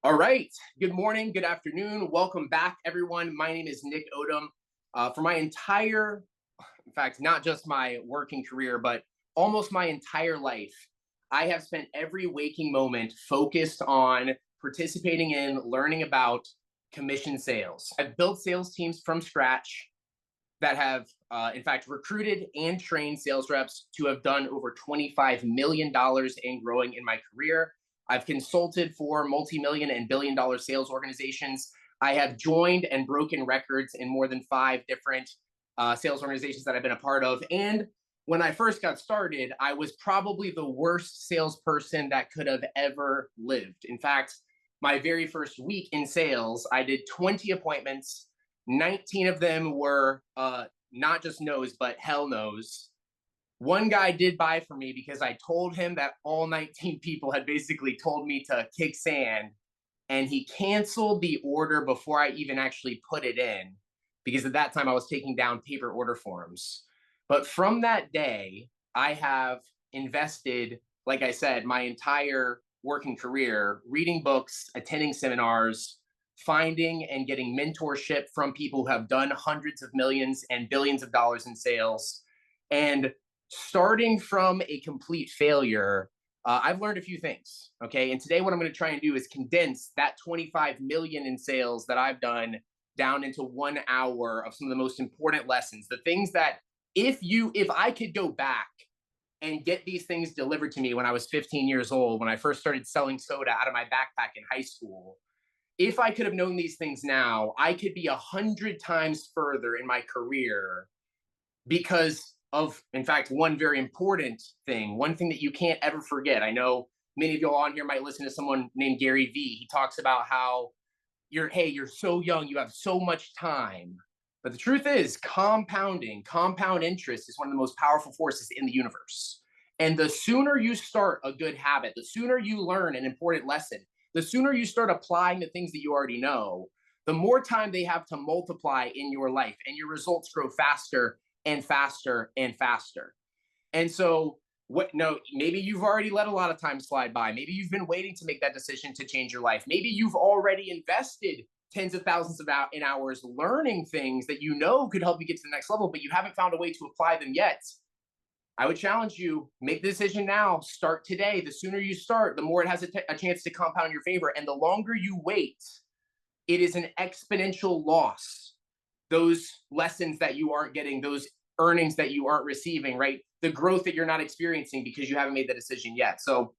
All right. Good morning. Good afternoon. Welcome back, everyone. My name is Nick Odom. For my entire, in fact, not just my working career, but almost my entire life, I have spent every waking moment focused on participating in learning about commission sales. I've built sales teams from scratch that have, in fact, recruited and trained sales reps to have done over $25 million in growing in my career. I've consulted for multi-million and billion-dollar sales organizations. I have joined and broken records in more than five different sales organizations that I've been a part of. And when I first got started, I was probably the worst salesperson that could have ever lived. In fact, my very first week in sales, I did 20 appointments. 19 of them were not just no's, but hell no's. One guy did buy for me because I told him that all 19 people had basically told me to kick sand, and he canceled the order before I even actually put it in because at that time I was taking down paper order forms. But from that day, I have invested, like I said, my entire working career reading books, attending seminars, finding and getting mentorship from people who have done hundreds of millions and billions of dollars in sales. And starting from a complete failure, I've learned a few things. Okay. And today, what I'm going to try and do is condense that 25 million in sales that I've done down into 1 hour of some of the most important lessons, the things that if I could go back and get these things delivered to me when I was 15 years old, when I first started selling soda out of my backpack in high school, if I could have known these things now, I could be 100 times further in my career because of, in fact, one very important thing, one thing that you can't ever forget. I know many of you all on here might listen to someone named Gary Vee. He talks about how you're so young, you have so much time. But the truth is, compound interest is one of the most powerful forces in the universe. And the sooner you start a good habit, the sooner you learn an important lesson, the sooner you start applying the things that you already know, the more time they have to multiply in your life, and your results grow faster and faster and faster. And so, what? No, maybe you've already let a lot of time slide by. Maybe you've been waiting to make that decision to change your life. Maybe you've already invested tens of thousands of in hours learning things that you know could help you get to the next level, but you haven't found a way to apply them yet. I would challenge you, make the decision now, start today. The sooner you start, the more it has a chance to compound in your favor. And the longer you wait, it is an exponential loss. Those lessons that you aren't getting, those earnings that you aren't receiving, right? The growth that you're not experiencing because you haven't made the decision yet. So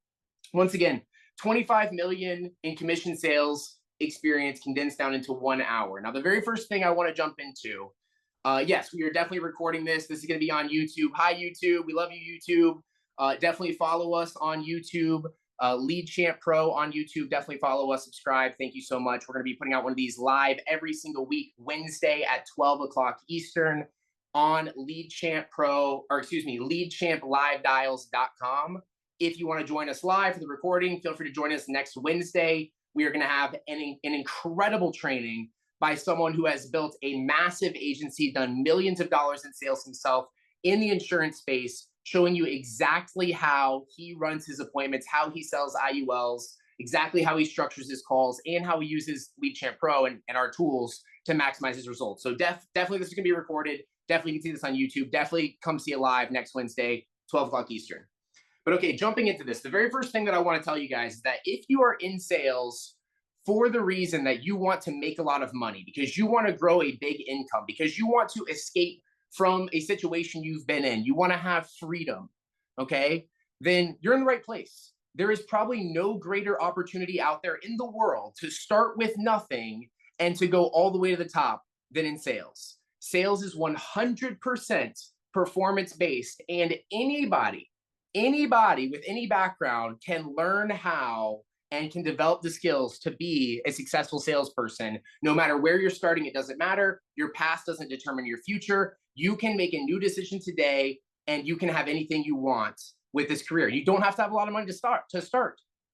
once again, 25 million in commission sales experience condensed down into 1 hour. Now, the very first thing I want to jump into, yes, we are definitely recording this. This is going to be on YouTube. Hi, YouTube. We love you, YouTube. Definitely follow us on YouTube. Lead Champ Pro on YouTube. Definitely follow us, subscribe. Thank you so much. We're going to be putting out one of these live every single week, Wednesday at 12 o'clock Eastern on Lead Champ Pro, or excuse me, leadchamplivedials.com. If you want to join us live for the recording, feel free to join us next Wednesday. We are going to have an incredible training by someone who has built a massive agency, done millions of dollars in sales himself in the insurance space, showing you exactly how he runs his appointments, how he sells IULs, exactly how he structures his calls, and how he uses Lead Champ Pro and our tools to maximize his results. So definitely this is going to be recorded. Definitely you can see this on YouTube. Definitely come see it live next Wednesday, 12 o'clock Eastern. But okay, jumping into this, the very first thing that I want to tell you guys is that if you are in sales for the reason that you want to make a lot of money, because you want to grow a big income, because you want to escape from a situation you've been in, you want to have freedom, okay, then you're in the right place. There is probably no greater opportunity out there in the world to start with nothing and to go all the way to the top than in sales. Sales is 100% performance based, and anybody with any background can learn how and can develop the skills to be a successful salesperson. No matter where you're starting, it doesn't matter. Your past doesn't determine your future. You can make a new decision today, and you can have anything you want with this career. You don't have to have a lot of money to start.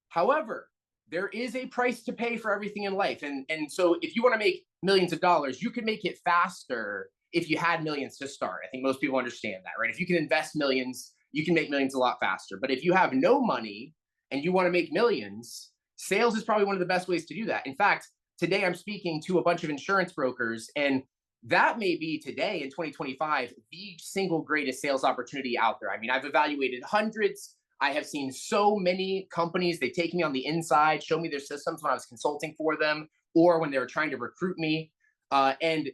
However, there is a price to pay for everything in life. And so if you want to make millions of dollars, you could make it faster if you had millions to start. I think most people understand that, right? If you can invest millions, you can make millions a lot faster. But if you have no money and you want to make millions, Sales is probably one of the best ways to do that. In fact, today I'm speaking to a bunch of insurance brokers, and that may be today in 2025 the single greatest sales opportunity out there. I mean, I've evaluated hundreds. I have seen so many companies, they take me on the inside, show me their systems when I was consulting for them or when they were trying to recruit me. And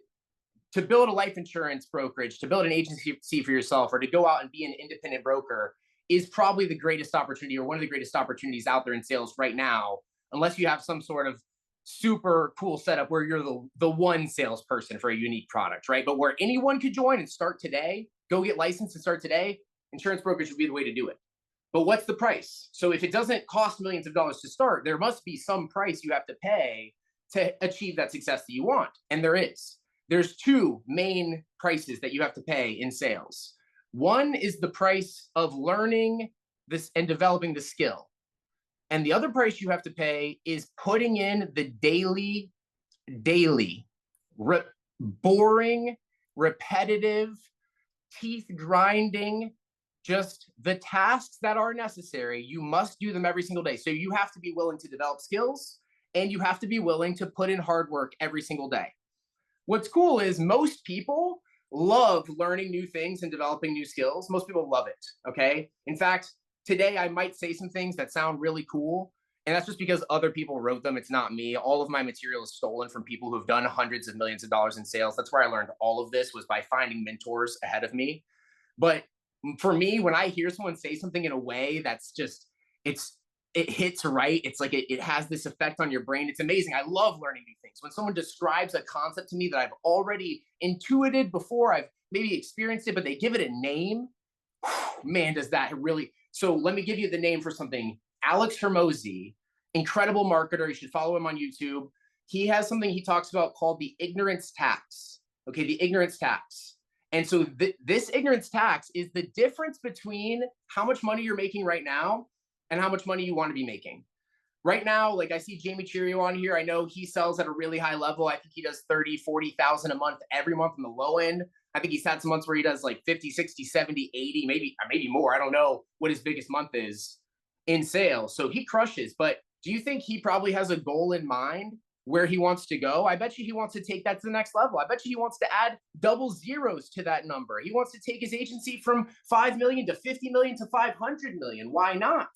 to build a life insurance brokerage, to build an agency for yourself, or to go out and be an independent broker is probably the greatest opportunity, or one of the greatest opportunities out there in sales right now, unless you have some sort of super cool setup where you're the one salesperson for a unique product, right? But where anyone could join and start today, go get licensed and start today, insurance brokerage would be the way to do it. But what's the price? So if it doesn't cost millions of dollars to start, there must be some price you have to pay to achieve that success that you want. And there is. There's two main prices that you have to pay in sales. One is the price of learning this and developing the skill. And the other price you have to pay is putting in the daily, boring, repetitive, teeth grinding, just the tasks that are necessary. You must do them every single day. So you have to be willing to develop skills, and you have to be willing to put in hard work every single day. What's cool is most people love learning new things and developing new skills. Most people love it, okay? In fact, today I might say some things that sound really cool, and that's just because other people wrote them. It's not me. All of my material is stolen from people who have done hundreds of millions of dollars in sales. That's where I learned all of this, was by finding mentors ahead of me. But for me, when I hear someone say something in a way that's just, it hits right. It's like it has this effect on your brain. It's amazing. I love learning new things. When someone describes a concept to me that I've already intuited before, I've maybe experienced it, but they give it a name, man, does that really. So let me give you the name for something. Alex Hermosi, incredible marketer. You should follow him on YouTube. He has something he talks about called the ignorance tax. Okay, the ignorance tax. And so this ignorance tax is the difference between how much money you're making right now and how much money you want to be making. Right now, like I see Jamie Cheerio on here. I know he sells at a really high level. I think he does 30, 40,000 a month every month on the low end. I think he's had some months where he does like 50, 60, 70, 80, maybe more. I don't know what his biggest month is in sales. So he crushes. But do you think he probably has a goal in mind where he wants to go? I bet you he wants to take that to the next level. I bet you he wants to add double zeros to that number. He wants to take his agency from 5 million to 50 million to 500 million. Why not?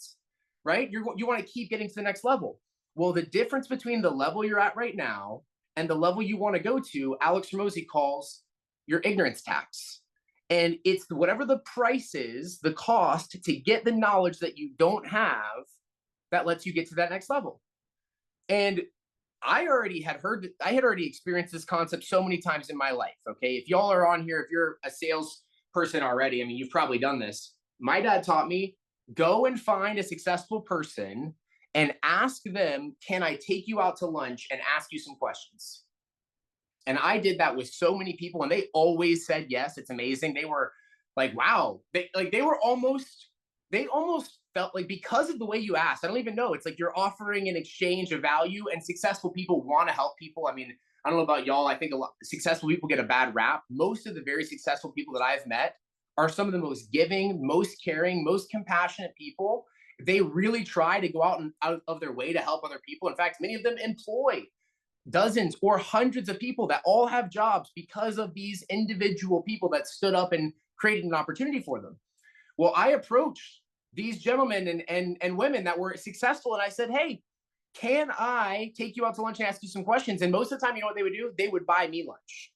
Right? You want to keep getting to the next level. Well, the difference between the level you're at right now and the level you want to go to, Alex Hormozi calls your ignorance tax. And it's whatever the price is, the cost to get the knowledge that you don't have that lets you get to that next level. And I had already experienced this concept so many times in my life. Okay. If y'all are on here, if you're a sales person already, I mean, you've probably done this. My dad taught me, go and find a successful person and ask them, can I take you out to lunch and ask you some questions? And I did that with so many people, and they always said yes. It's amazing. They were like, wow. They almost felt like, because of the way you asked, I don't even know. It's like you're offering an exchange of value, and successful people want to help people. I mean, I don't know about y'all. I think a lot successful people get a bad rap. Most of the very successful people that I've met are some of the most giving, most caring, most compassionate people. They really try to go out of their way to help other people. In fact, many of them employ dozens or hundreds of people that all have jobs because of these individual people that stood up and created an opportunity for them. Well, I approached these gentlemen and women that were successful, and I said, hey, can I take you out to lunch and ask you some questions? And most of the time, you know what they would do? They would buy me lunch,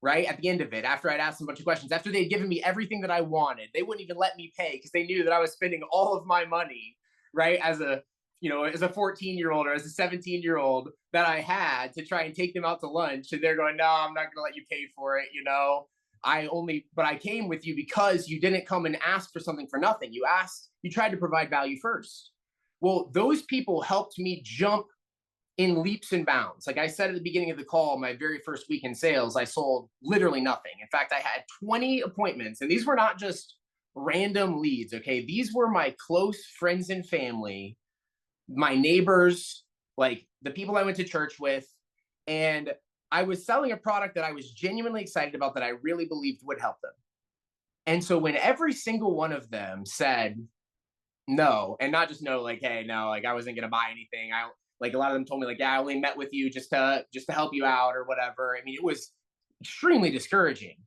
right? At the end of it, after I'd asked them a bunch of questions, after they'd given me everything that I wanted, they wouldn't even let me pay because they knew that I was spending all of my money, right? As a 14-year-old or as a 17-year-old that I had to try and take them out to lunch. And they're going, no, I'm not going to let you pay for it. But I came with you because you didn't come and ask for something for nothing. You tried to provide value first. Well, those people helped me jump in leaps and bounds. Like I said at the beginning of the call, my very first week in sales, I sold literally nothing. In fact, I had 20 appointments, and these were not just random leads. Okay. These were my close friends and family, my neighbors, like the people I went to church with. And I was selling a product that I was genuinely excited about, that I really believed would help them. And so when every single one of them said, No, and not just no, like, hey, no, like I wasn't gonna buy anything. I like a lot of them told me like, yeah, I only met with you just to help you out or whatever. I mean, it was extremely discouraging.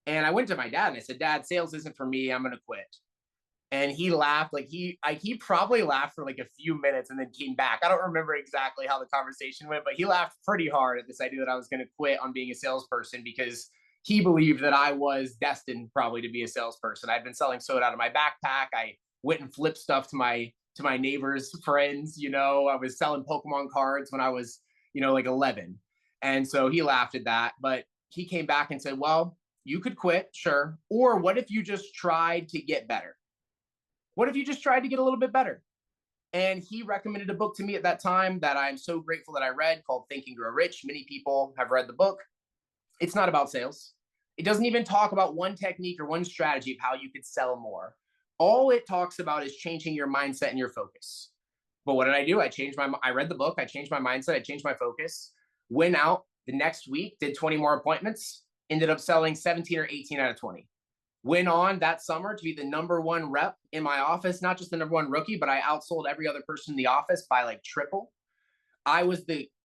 And I went to my dad and I said, Dad, sales isn't for me. I'm gonna quit. And he laughed like he probably laughed for like a few minutes and then came back. I don't remember exactly how the conversation went, but he laughed pretty hard at this idea that I was going to quit on being a salesperson because he believed that I was destined probably to be a salesperson. I'd been selling soda out of my backpack. I went and flipped stuff to my neighbors' friends. I was selling Pokemon cards when I was like 11, and so he laughed at that. But he came back and said, "Well, you could quit, sure, or what if you just tried to get better? What if you just tried to get a little bit better?" And he recommended a book to me at that time that I'm so grateful that I read called Think and Grow Rich. Many people have read the book. It's not about sales. It doesn't even talk about one technique or one strategy of how you could sell more. All it talks about is changing your mindset and your focus. But what did I do? I read the book, I changed my mindset, I changed my focus, went out the next week, did 20 more appointments, ended up selling 17 or 18 out of 20. Went on that summer to be the number one rep in my office, not just the number one rookie, but I outsold every other person in the office by like triple. I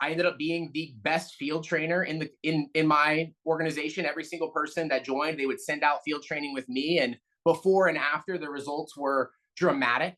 ended up being the best field trainer in my organization. Every single person that joined, they would send out field training with me. And before and after, the results were dramatic.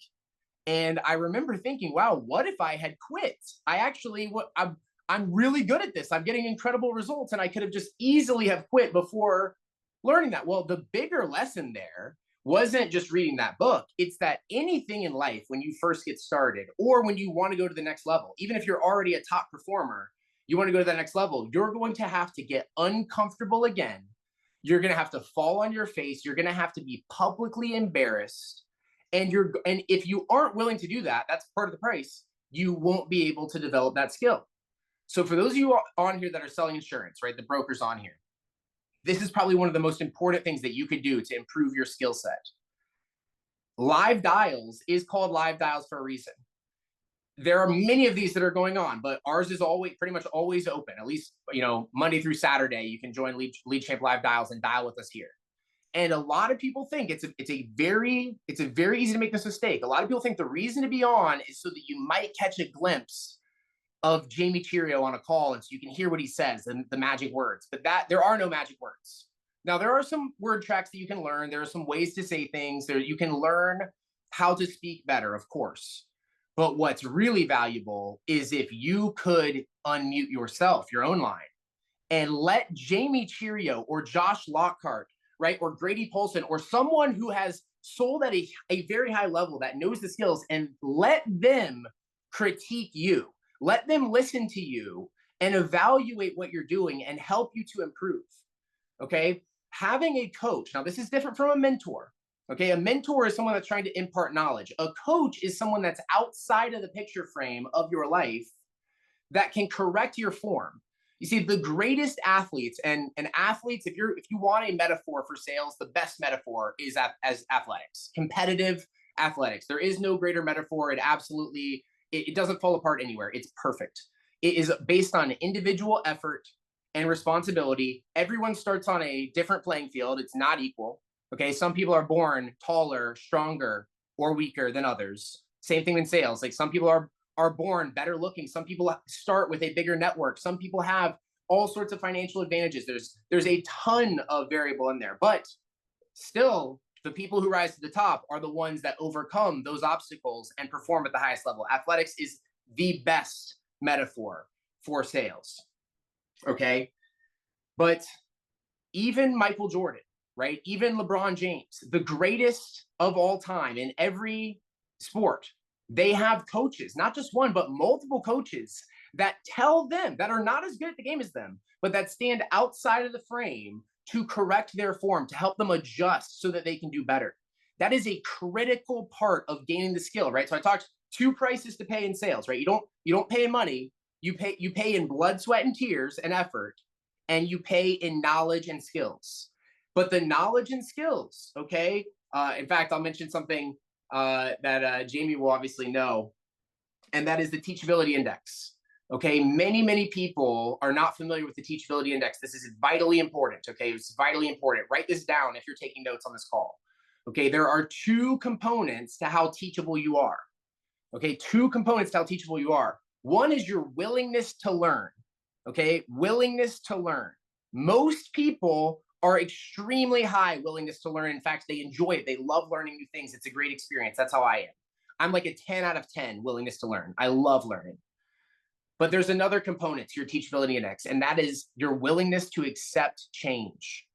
And I remember thinking, wow, what if I had quit? I'm really good at this. I'm getting incredible results. And I could have just easily have quit before learning that. Well, the bigger lesson there wasn't just reading that book. It's that anything in life, when you first get started or when you want to go to the next level, even if you're already a top performer, you want to go to the next level, you're going to have to get uncomfortable again. You're going to have to fall on your face. You're going to have to be publicly embarrassed. And if you aren't willing to do that, that's part of the price. You won't be able to develop that skill. So for those of you on here that are selling insurance, right, the brokers on here, this is probably one of the most important things that you could do to improve your skill set. Live dials is called live dials for a reason. There are many of these that are going on, but ours is always pretty much always open. At least, Monday through Saturday, you can join Lead Champ Live Dials and dial with us here. And a lot of people think it's a very easy to make this mistake. A lot of people think the reason to be on is so that you might catch a glimpse of Jamie Cheerio on a call, and so you can hear what he says and the magic words. But there are no magic words. Now, there are some word tracks that you can learn. There are some ways to say things. You can learn how to speak better, of course. But what's really valuable is if you could unmute yourself, your own line, and let Jamie Cheerio or Josh Lockhart, right, or Grady Polson, or someone who has sold at a very high level that knows the skills, and let them critique you. Let them listen to you and evaluate what you're doing and help you to improve. Okay. Having a coach. Now, this is different from a mentor. Okay. A mentor is someone that's trying to impart knowledge. A coach is someone that's outside of the picture frame of your life that can correct your form. You see, the greatest athletes and athletes, if you want a metaphor for sales, the best metaphor is as athletics, competitive athletics. There is no greater metaphor. It doesn't fall apart anywhere. It's perfect. It is based on individual effort and responsibility. Everyone starts on a different playing field. It's not equal. Okay. Some people are born taller, stronger, or weaker than others. Same thing in sales. Like some people are born better looking. Some people start with a bigger network. Some people have all sorts of financial advantages. There's a ton of variable in there, but still, the people who rise to the top are the ones that overcome those obstacles and perform at the highest level. Athletics is the best metaphor for sales. Okay. But even Michael Jordan, right? Even LeBron James, the greatest of all time in every sport, they have coaches, not just one, but multiple coaches that tell them that are not as good at the game as them, but that stand outside of the frame to correct their form, to help them adjust so that they can do better. That is a critical part of gaining the skill, right? So I talked two prices to pay in sales, right? You don't pay in money, you pay in blood, sweat, and tears and effort, and you pay in knowledge and skills. But the knowledge and skills, okay? In fact, I'll mention something that Jamie will obviously know, and that is the Teachability Index. Okay, many people are not familiar with the Teachability Index. This is vitally important. Okay, it's vitally important. Write this down if you're taking notes on this call. Okay, there are two components to how teachable you are. Okay, two components to how teachable you are. One is your willingness to learn. Okay, willingness to learn. Most people are extremely high willingness to learn. In fact, they enjoy it. They love learning new things. It's a great experience. That's how I am. I'm like a 10 out of 10 willingness to learn. I love learning. But there's another component to your teachability index, and that is your willingness to accept change.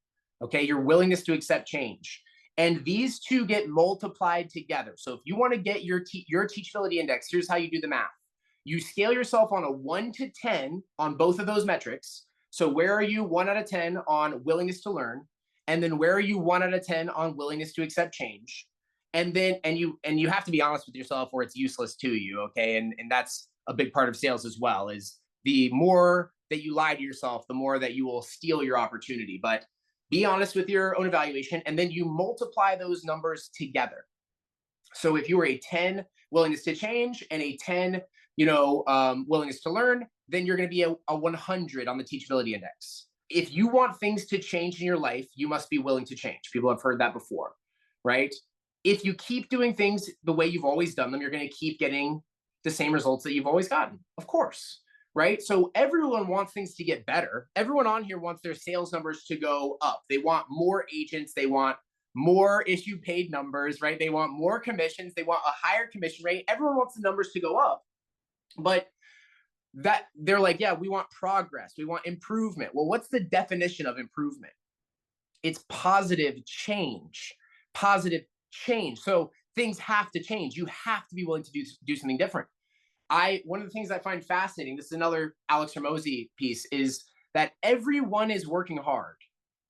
Okay, your willingness to accept change. And these two get multiplied together. So if you want to get your teachability index, here's how you do the math. You scale yourself on a 1 to 10 on both of those metrics. So where are you 1 out of 10 on willingness to learn? And then where are you 1 out of 10 on willingness to accept change? And then you have to be honest with yourself or it's useless to you, okay? And that's a big part of sales as well, is the more that you lie to yourself, the more that you will steal your opportunity. But be honest with your own evaluation, and then you multiply those numbers together. So if you were a 10 willingness to change and a 10 willingness to learn, then you're going to be a 100 on the teachability index. If you want things to change in your life, you must be willing to change. People have heard that before, right? If you keep doing things the way you've always done them, you're going to keep getting the same results that you've always gotten, of course, right? So everyone wants things to get better. Everyone on here wants their sales numbers to go up. They want more agents. They want more issue paid numbers, right? They want more commissions. They want a higher commission rate. Everyone wants the numbers to go up. But that they're like, yeah, we want progress. We want improvement. Well, what's the definition of improvement? It's positive change. Positive change. So things have to change. You have to be willing to do something different. One of the things I find fascinating, this is another Alex Hormozi piece, is that everyone is working hard.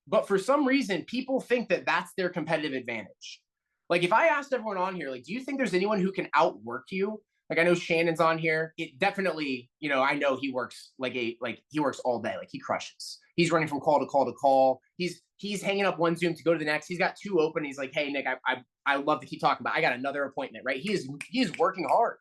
But for some reason, people think that that's their competitive advantage. Like if I asked everyone on here, like, do you think there's anyone who can outwork you? Like I know Shannon's on here. It definitely, I know he works he works all day. Like he crushes. He's running from call to call to call. He's hanging up one Zoom to go to the next. He's got two open. He's like, hey Nick, I love to keep talking, but I got another appointment, right? He is working hard.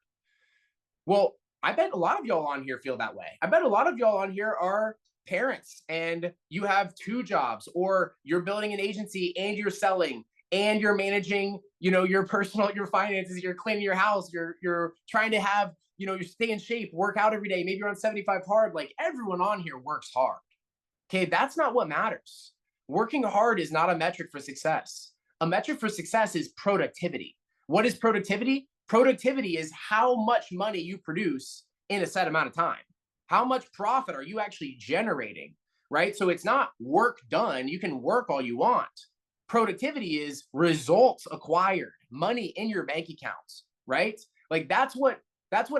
Well, I bet a lot of y'all on here feel that way. I bet a lot of y'all on here are parents and you have two jobs, or you're building an agency and you're selling and you're managing, your finances, you're cleaning your house, you're trying to have, you stay in shape, work out every day. Maybe you're on 75 hard. Like everyone on here works hard. Okay. That's not what matters. Working hard is not a metric for success. A metric for success is productivity. What is productivity? Productivity is how much money you produce in a set amount of time. How much profit are you actually generating, right? So it's not work done. You can work all you want. Productivity is results acquired, money in your bank accounts, right? Like that's what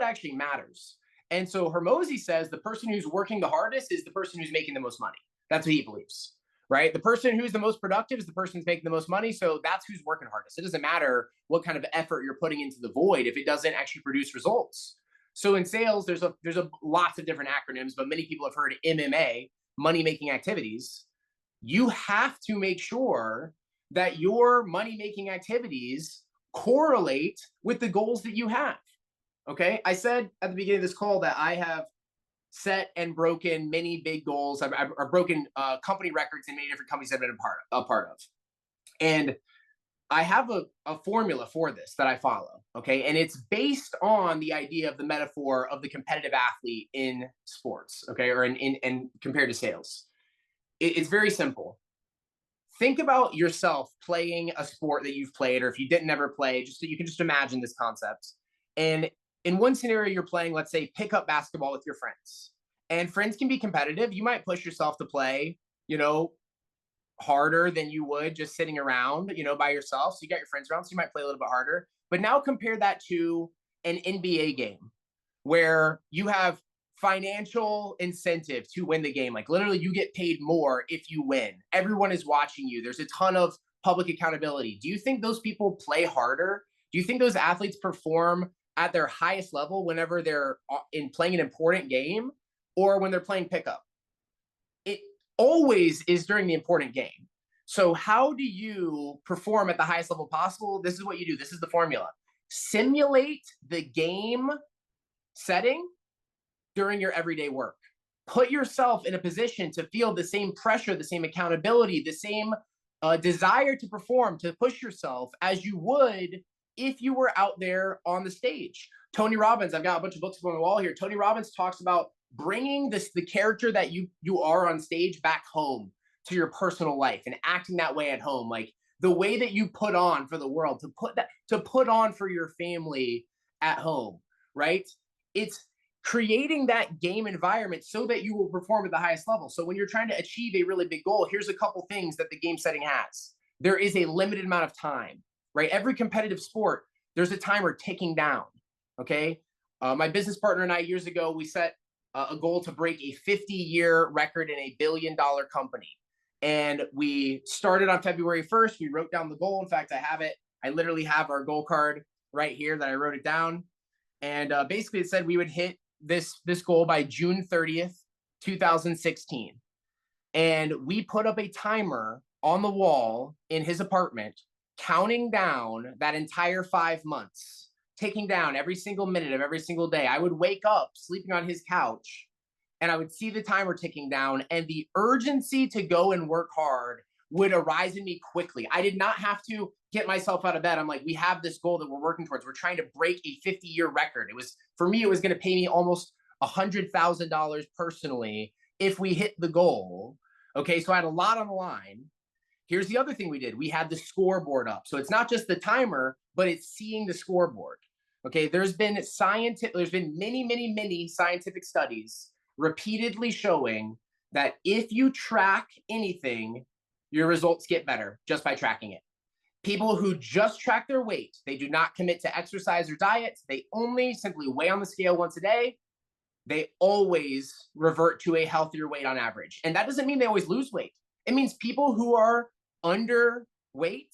actually matters. And so Hormozi says the person who's working the hardest is the person who's making the most money. That's what he believes, right? The person who's the most productive is the person who's making the most money. So that's who's working hardest. It doesn't matter what kind of effort you're putting into the void if it doesn't actually produce results. So in sales, there's lots of different acronyms, but many people have heard MMA, money making activities. You have to make sure that your money making activities correlate with the goals that you have. Okay. I said at the beginning of this call that I have set and broken many big goals. I've broken company records in many different companies I've been a part of. And I have a formula for this that I follow. Okay. And it's based on the idea of the metaphor of the competitive athlete in sports. Okay. Or in compared to sales. It's very simple. Think about yourself playing a sport that you've played, or if you didn't ever play, you can just imagine this concept. And in one scenario, you're playing, let's say, pickup basketball with your friends. And friends can be competitive. You might push yourself to play, harder than you would just sitting around, by yourself. So you got your friends around, so you might play a little bit harder. But now compare that to an NBA game where you have financial incentive to win the game. Like literally you get paid more if you win. Everyone is watching you. There's a ton of public accountability. Do you think those people play harder? Do you think those athletes perform at their highest level whenever they're playing an important game, or when they're playing pickup? It always is during the important game. So how do you perform at the highest level possible? This is what you do. This is the formula. Simulate the game setting during your everyday work. Put yourself in a position to feel the same pressure, the same accountability, the same a desire to perform, to push yourself as you would if you were out there on the stage. Tony Robbins, I've got a bunch of books on the wall here. Tony Robbins talks about bringing the character that you are on stage back home to your personal life and acting that way at home, like the way that you put on for the world, to put on for your family at home, right? It's creating that game environment so that you will perform at the highest level. So when you're trying to achieve a really big goal, here's a couple things that the game setting has. There is a limited amount of time, right? Every competitive sport, there's a timer ticking down, okay? My business partner and I, years ago, we set a goal to break a 50-year record in a billion-dollar company. And we started on February 1st. We wrote down the goal. In fact, I have it. I literally have our goal card right here that I wrote it down. And basically it said we would hit this goal by June 30th, 2016. And we put up a timer on the wall in his apartment, counting down that entire 5 months, taking down every single minute of every single day. I would wake up sleeping on his couch and I would see the timer ticking down, and the urgency to go and work hard would arise in me quickly. I did not have to get myself out of bed. I'm like, we have this goal that we're working towards. We're trying to break a 50-year record. It was, for me, it was going to pay me almost $100,000 personally if we hit the goal. Okay, so I had a lot on the line. Here's the other thing we did. We had the scoreboard up. So it's not just the timer, but it's seeing the scoreboard. Okay, there's been many scientific studies repeatedly showing that if you track anything, your results get better just by tracking it. People who just track their weight, they do not commit to exercise or diet, they only simply weigh on the scale once a day, they always revert to a healthier weight on average. And that doesn't mean they always lose weight. It means people who are underweight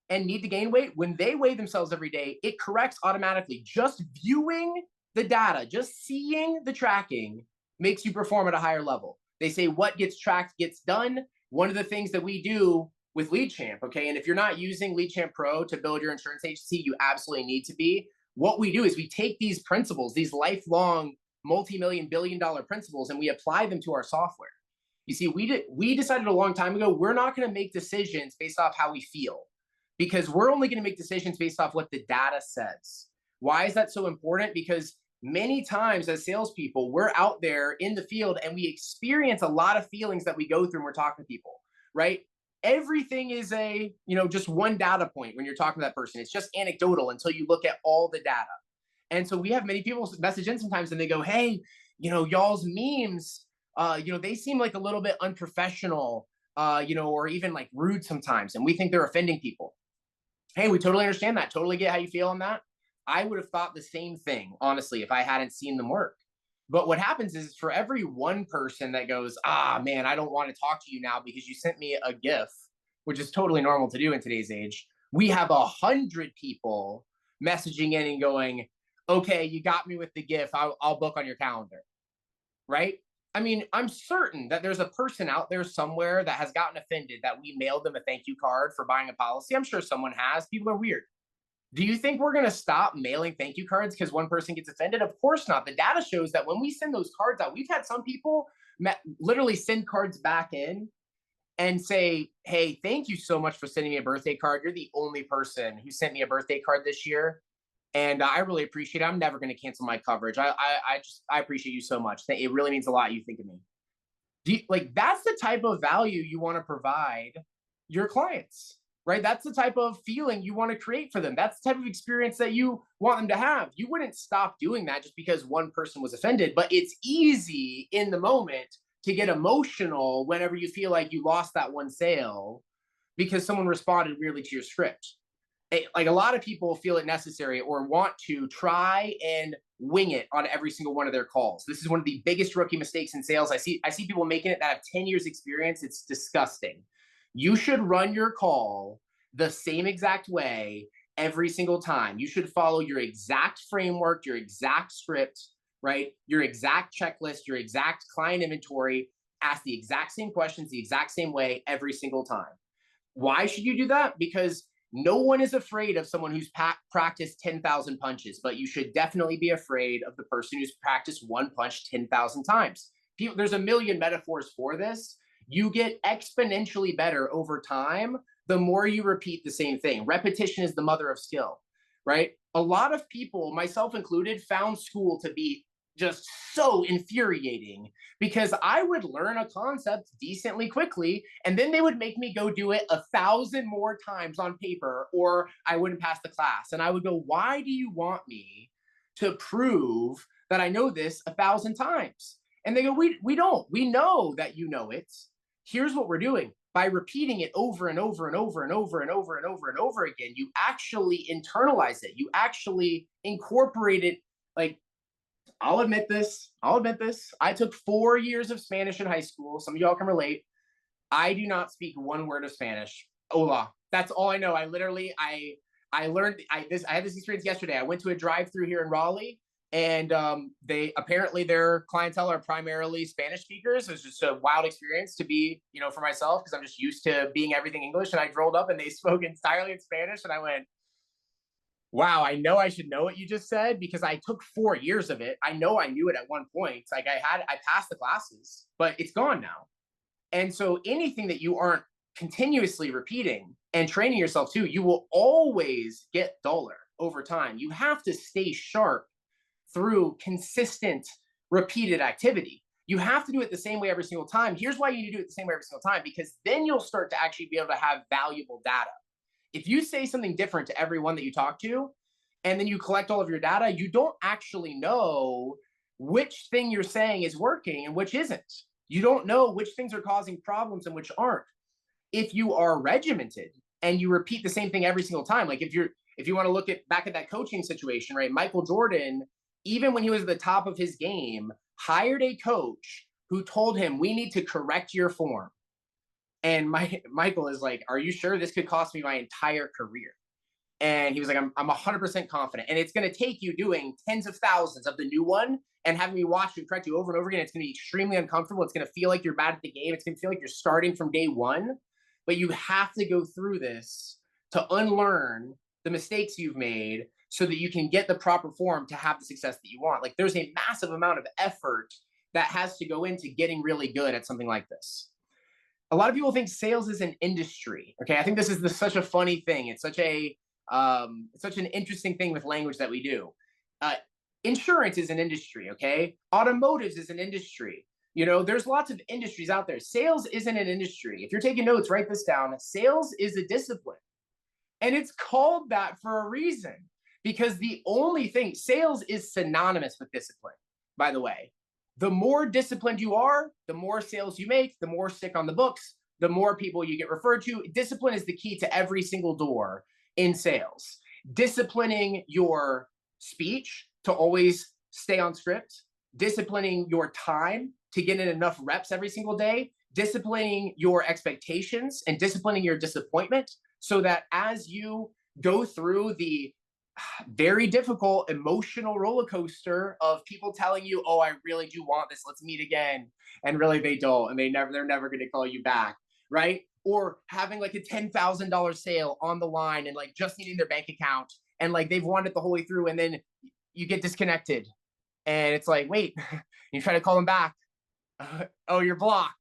and need to gain weight, when they weigh themselves every day, it corrects automatically. Just viewing the data, just seeing the tracking makes you perform at a higher level. They say what gets tracked gets done. One of the things that we do with LeadChamp, okay, and if you're not using LeadChamp Pro to build your insurance agency, you absolutely need to be. What we do is we take these principles, these lifelong multi-million, billion-dollar principles, and we apply them to our software. You see, we decided a long time ago, we're not going to make decisions based off how we feel, because we're only going to make decisions based off what the data says. Why is that so important? Because many times as salespeople, we're out there in the field and we experience a lot of feelings that we go through when we're talking to people, right? Everything is just one data point when you're talking to that person. It's just anecdotal until you look at all the data. And so we have many people message in sometimes and they go, hey, y'all's memes, they seem like a little bit unprofessional, or even like rude sometimes. And we think they're offending people. Hey, we totally understand that. Totally get how you feel on that. I would have thought the same thing, honestly, if I hadn't seen them work. But what happens is for every one person that goes, man, I don't want to talk to you now because you sent me a GIF, which is totally normal to do in today's age, we have 100 people messaging in and going, okay, you got me with the GIF. I'll book on your calendar, right? I mean, I'm certain that there's a person out there somewhere that has gotten offended that we mailed them a thank you card for buying a policy. I'm sure someone has. People are weird. Do you think we're going to stop mailing thank you cards because one person gets offended? Of course not. The data shows that when we send those cards out, we've had some people literally send cards back in and say, hey, thank you so much for sending me a birthday card. You're the only person who sent me a birthday card this year. And I really appreciate it. I'm never going to cancel my coverage. I appreciate you so much. It really means a lot you think of me. That's the type of value you want to provide your clients, right? That's the type of feeling you want to create for them. That's the type of experience that you want them to have. You wouldn't stop doing that just because one person was offended, but it's easy in the moment to get emotional whenever you feel like you lost that one sale because someone responded weirdly to your script. Like a lot of people feel it necessary or want to try and wing it on every single one of their calls. This is one of the biggest rookie mistakes in sales. I see people making it that have 10 years experience. It's disgusting. You should run your call the same exact way every single time. You should follow your exact framework, your exact script, right? Your exact checklist, your exact client inventory, ask the exact same questions the exact same way every single time. Why should you do that? Because no one is afraid of someone who's practiced 10,000 punches, but you should definitely be afraid of the person who's practiced one punch 10,000 times. There's a million metaphors for this. You get exponentially better over time the more you repeat the same thing. Repetition is the mother of skill, right? A lot of people, myself included, found school to be just so infuriating because I would learn a concept decently quickly and then they would make me go do it 1,000 more times on paper or I wouldn't pass the class. And I would go, why do you want me to prove that I know this 1,000 times? And they go, we don't. We know that you know it. Here's what we're doing. By repeating it over and over and over and over and over and over and over again, you actually internalize it. You actually incorporate it. Like, I'll admit this. I took 4 years of Spanish in high school. Some of y'all can relate. I do not speak one word of Spanish. Hola. That's all I know. I literally, I learned, I had this experience yesterday. I went to a drive-through here in Raleigh, and they apparently their clientele are primarily Spanish speakers. It was just a wild experience to be, for myself, because I'm just used to being everything English. And I rolled up and they spoke entirely in Spanish, and I went, wow, I know I should know what you just said because I took 4 years of it. I know I knew it at one point. Like I passed the classes, but it's gone now. And so anything that you aren't continuously repeating and training yourself to, you will always get duller over time. You have to stay sharp through consistent, repeated activity. You have to do it the same way every single time. Here's why you need to do it the same way every single time, because then you'll start to actually be able to have valuable data. If you say something different to everyone that you talk to, and then you collect all of your data, you don't actually know which thing you're saying is working and which isn't. You don't know which things are causing problems and which aren't. If you are regimented and you repeat the same thing every single time, like if you want to look back at that coaching situation, right? Michael Jordan, even when he was at the top of his game, hired a coach who told him, we need to correct your form. And Michael is like, are you sure? This could cost me my entire career. And he was like, I'm 100% confident. And it's going to take you doing tens of thousands of the new one and having me watch you correct you over and over again. It's going to be extremely uncomfortable. It's going to feel like you're bad at the game. It's going to feel like you're starting from day one. But you have to go through this to unlearn the mistakes you've made so that you can get the proper form to have the success that you want. Like, there's a massive amount of effort that has to go into getting really good at something like this. A lot of people think sales is an industry. Okay, I think this is such a funny thing. It's such an interesting thing with language that we do. Insurance is an industry. Okay, automotives is an industry. There's lots of industries out there. Sales isn't an industry. If you're taking notes, write this down. Sales is a discipline, and it's called that for a reason, because the only thing, sales is synonymous with discipline, by the way. The more disciplined you are, the more sales you make, the more stick on the books, the more people you get referred to. Discipline is the key to every single door in sales. Disciplining your speech to always stay on script, disciplining your time to get in enough reps every single day, disciplining your expectations and disciplining your disappointment so that as you go through the very difficult emotional roller coaster of people telling you, oh, I really do want this, let's meet again, and really they don't, and they're never going to call you back, right? Or having like a $10,000 sale on the line and like just needing their bank account and like they've wanted it the whole way through, and then you get disconnected and it's like, wait, you try to call them back, oh, you're blocked,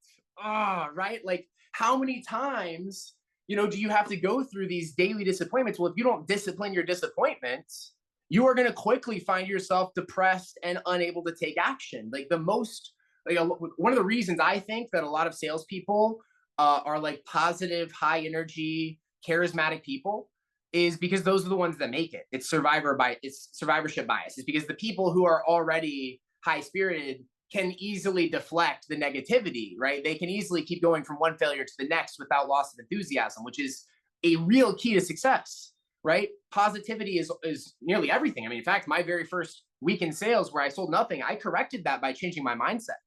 right? Like, how many times do you have to go through these daily disappointments? Well, if you don't discipline your disappointments, you are going to quickly find yourself depressed and unable to take action. Like one of the reasons I think that a lot of salespeople are like positive, high energy, charismatic people is because those are the ones that make it. It's survivorship bias. It's because the people who are already high spirited can easily deflect the negativity, right? They can easily keep going from one failure to the next without loss of enthusiasm, which is a real key to success, right? Positivity is nearly everything. I mean, in fact, my very first week in sales where I sold nothing, I corrected that by changing my mindset,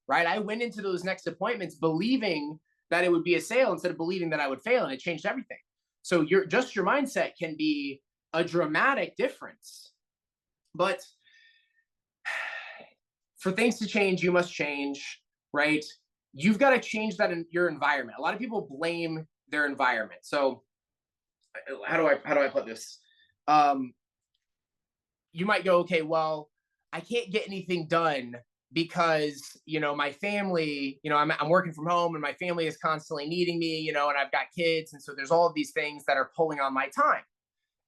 right? I went into those next appointments believing that it would be a sale instead of believing that I would fail, and it changed everything. So your mindset can be a dramatic difference. But for things to change, you must change, right? You've got to change that in your environment. A lot of people blame their environment. So how do I put this? You might go, okay, well, I can't get anything done because, my family, I'm working from home and my family is constantly needing me, and I've got kids. And so there's all of these things that are pulling on my time.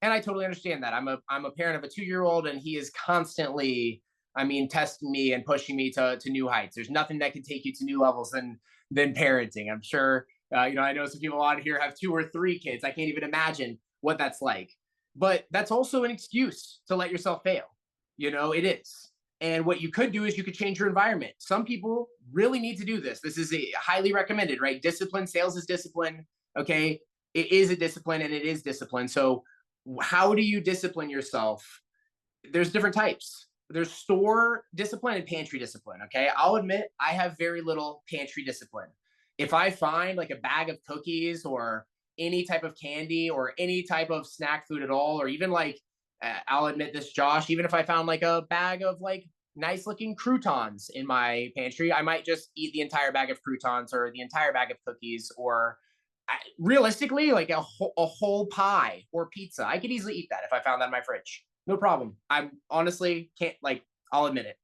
And I totally understand that. I'm a parent of a 2-year old, and he is constantly, testing me and pushing me to new heights. There's nothing that can take you to new levels than parenting. I'm sure, I know some people on here have 2 or 3 kids. I can't even imagine what that's like. But that's also an excuse to let yourself fail. It is. And what you could do is you could change your environment. Some people really need to do this. This is a highly recommended, right? Discipline, sales is discipline. Okay. It is a discipline and it is discipline. So how do you discipline yourself? There's different types. There's store discipline and pantry discipline. Okay. I'll admit I have very little pantry discipline. If I find like a bag of cookies or any type of candy or any type of snack food at all, or even like, I'll admit this, Josh, even if I found like a bag of like nice looking croutons in my pantry, I might just eat the entire bag of croutons or the entire bag of cookies, or realistically, like a whole pie or pizza. I could easily eat that if I found that in my fridge. No problem. I honestly can't, like, I'll admit it.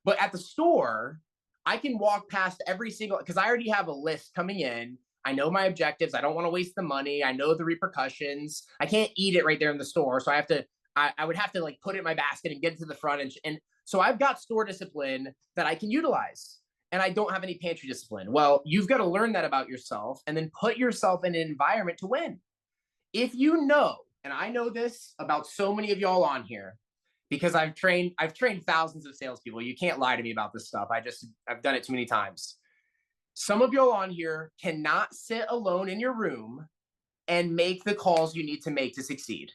But at the store, I can walk past every single, because I already have a list coming in. I know my objectives. I don't want to waste the money. I know the repercussions. I can't eat it right there in the store. So I would have to like put it in my basket and get it to the front. And so I've got store discipline that I can utilize, and I don't have any pantry discipline. Well, you've got to learn that about yourself and then put yourself in an environment to win. If you know, and I know this about so many of y'all on here, because I've trained thousands of salespeople. You can't lie to me about this stuff. I've done it too many times. Some of y'all on here cannot sit alone in your room and make the calls you need to make to succeed.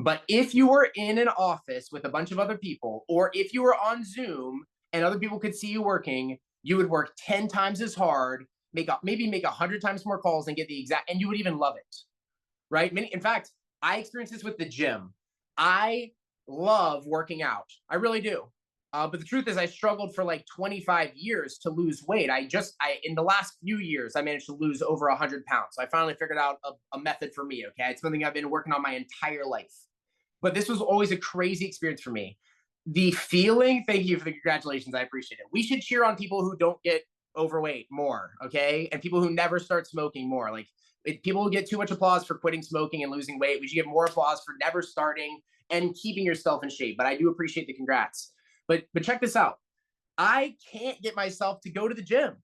But if you were in an office with a bunch of other people, or if you were on Zoom and other people could see you working, you would work 10 times as hard, maybe make 100 times more calls and get the exact, and you would even love it, right? In fact, I experienced this with the gym. I love working out. I really do. But the truth is I struggled for like 25 years to lose weight. In the last few years, I managed to lose over 100 pounds. So I finally figured out a method for me. Okay. It's something I've been working on my entire life, but this was always a crazy experience for me. The feeling, thank you for the congratulations. I appreciate it. We should cheer on people who don't get overweight more. Okay. And people who never start smoking more. Like, people get too much applause for quitting smoking and losing weight. We should get more applause for never starting and keeping yourself in shape. But I do appreciate the congrats. But check this out. I can't get myself to go to the gym.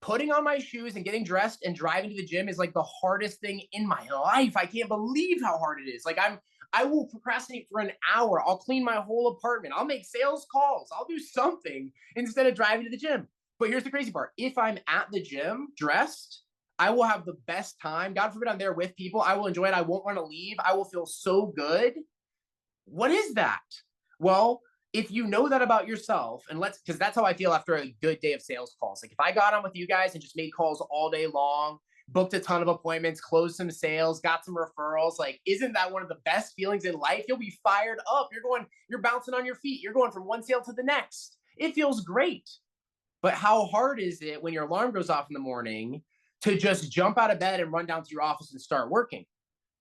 Putting on my shoes and getting dressed and driving to the gym is like the hardest thing in my life. I can't believe how hard it is. Like, I will procrastinate for an hour. I'll clean my whole apartment. I'll make sales calls. I'll do something instead of driving to the gym. But here's the crazy part. If I'm at the gym dressed, I will have the best time. God forbid I'm there with people. I will enjoy it. I won't want to leave. I will feel so good. What is that? Well, if you know that about yourself, and because that's how I feel after a good day of sales calls. Like, if I got on with you guys and just made calls all day long, booked a ton of appointments, closed some sales, got some referrals, like, isn't that one of the best feelings in life? You'll be fired up. You're bouncing on your feet. You're going from one sale to the next. It feels great. But how hard is it when your alarm goes off in the morning to just jump out of bed and run down to your office and start working?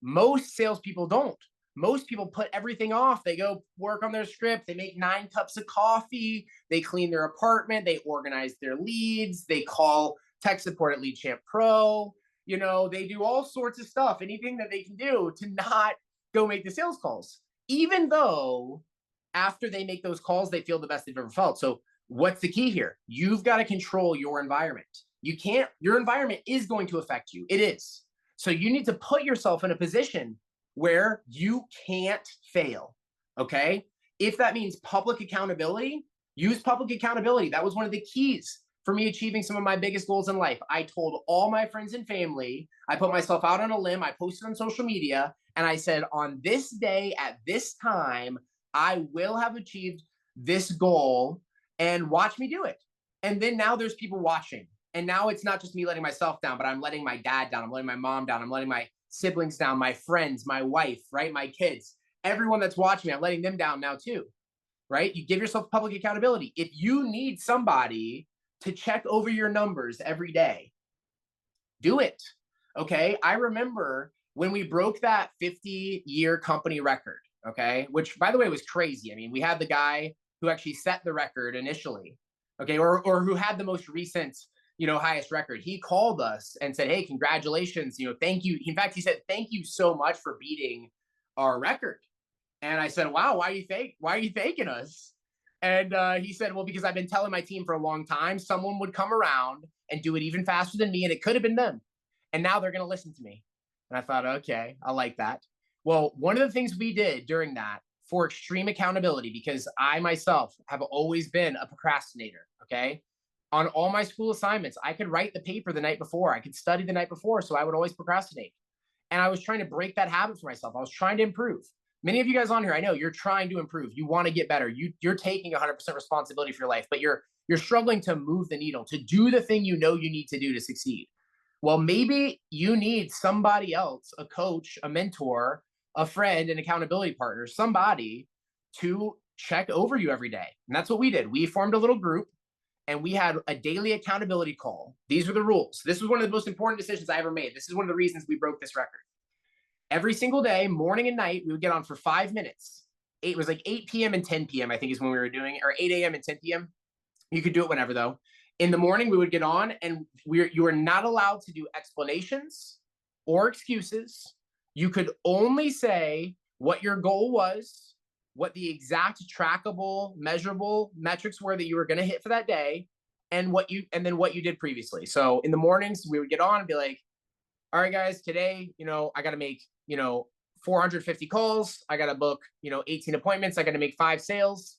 Most salespeople don't. Most people put everything off. They go work on their script. They make 9 cups of coffee. They clean their apartment. They organize their leads. They call tech support at Lead Champ Pro. They do all sorts of stuff, anything that they can do to not go make the sales calls, even though after they make those calls, they feel the best they've ever felt. So what's the key here? You've got to control your environment. Your environment is going to affect you. It is. So you need to put yourself in a position where you can't fail. Okay. If that means public accountability, use public accountability. That was one of the keys for me achieving some of my biggest goals in life. I told all my friends and family, I put myself out on a limb. I posted on social media and I said, on this day at this time, I will have achieved this goal, and watch me do it. And then now there's people watching. And now it's not just me letting myself down, but I'm letting my dad down. I'm letting my mom down. I'm letting my siblings down, my friends, my wife, right? My kids, everyone that's watching me, I'm letting them down now too, right? You give yourself public accountability. If you need somebody to check over your numbers every day, do it. Okay. I remember when we broke that 50-year company record, okay, which by the way was crazy. I mean, we had the guy who actually set the record initially. okay, or who had the most recent, highest record. He called us and said, "Hey, congratulations, thank you." In fact, he said, "Thank you so much for beating our record." And I said, "Wow, why are you thanking us?" And he said, "Well, because I've been telling my team for a long time, someone would come around and do it even faster than me, and it could have been them. And now they're going to listen to me." And I thought, okay, I like that. Well, one of the things we did during that for extreme accountability, because I myself have always been a procrastinator, okay? On all my school assignments, I could write the paper the night before, I could study the night before, so I would always procrastinate. And I was trying to break that habit for myself. I was trying to improve. Many of you guys on here, I know you're trying to improve. You want to get better. You're taking 100% responsibility for your life, but you're struggling to move the needle, to do the thing you know you need to do to succeed. Well, maybe you need somebody else, a coach, a mentor, a friend, an accountability partner, somebody to check over you every day. And that's what we did. We formed a little group and we had a daily accountability call. These were the rules. This was one of the most important decisions I ever made. This is one of the reasons we broke this record. Every single day, morning and night, we would get on for 5 minutes. It was like 8 p.m. and 10 p.m., I think is when we were doing it, or 8 a.m. and 10 p.m. You could do it whenever, though. In the morning, we would get on, and you are not allowed to do explanations or excuses. You could only say what your goal was, what the exact trackable, measurable metrics were that you were going to hit for that day, and then what you did previously. So in the mornings, we would get on and be like, "All right, guys, today, I got to make, 450 calls. I got to book, 18 appointments. I got to make 5 sales,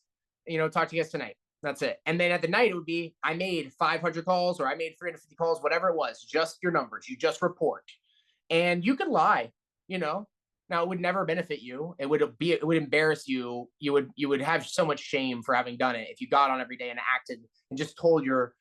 talk to you guys tonight." That's it. And then at the night, it would be, I made 500 calls or I made 350 calls, whatever it was, just your numbers. You just report. And you could lie, now it would never benefit you. It would embarrass you. You would have so much shame for having done it if you got on every day and acted and just told your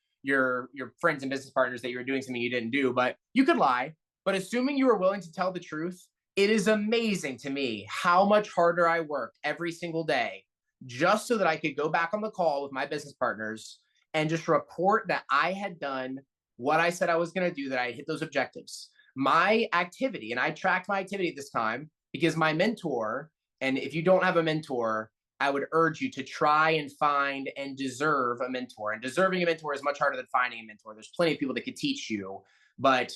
friends and business partners that you were doing something you didn't do. But you could lie. But assuming you were willing to tell the truth, it is amazing to me how much harder I worked every single day just so that I could go back on the call with my business partners and just report that I had done what I said I was going to do, that I hit those objectives. My activity, and I tracked my activity at this time because my mentor, and if you don't have a mentor, I would urge you to try and find and deserve a mentor. And deserving a mentor is much harder than finding a mentor. There's plenty of people that could teach you, but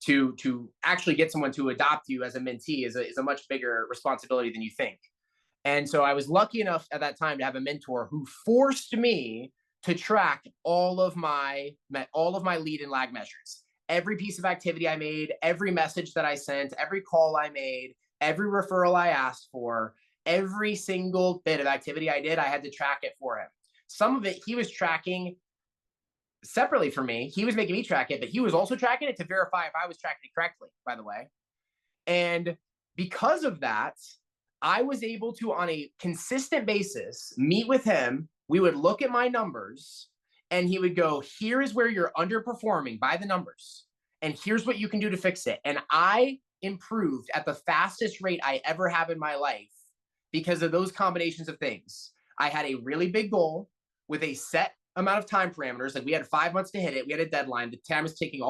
to actually get someone to adopt you as a mentee is a much bigger responsibility than you think. And so I was lucky enough at that time to have a mentor who forced me to track all of my lead and lag measures. Every piece of activity I made, every message that I sent, every call I made, every referral I asked for, every single bit of activity I did, I had to track it for him. Some of it he was tracking separately from me. He was making me track it, but he was also tracking it to verify if I was tracking it correctly, by the way. And because of that, I was able to, on a consistent basis, meet with him. We would look at my numbers and he would go, "Here is where you're underperforming by the numbers. And here's what you can do to fix it." And I improved at the fastest rate I ever have in my life because of those combinations of things. I had a really big goal with a set amount of time parameters. Like we had 5 months to hit it. We had a deadline. The time is ticking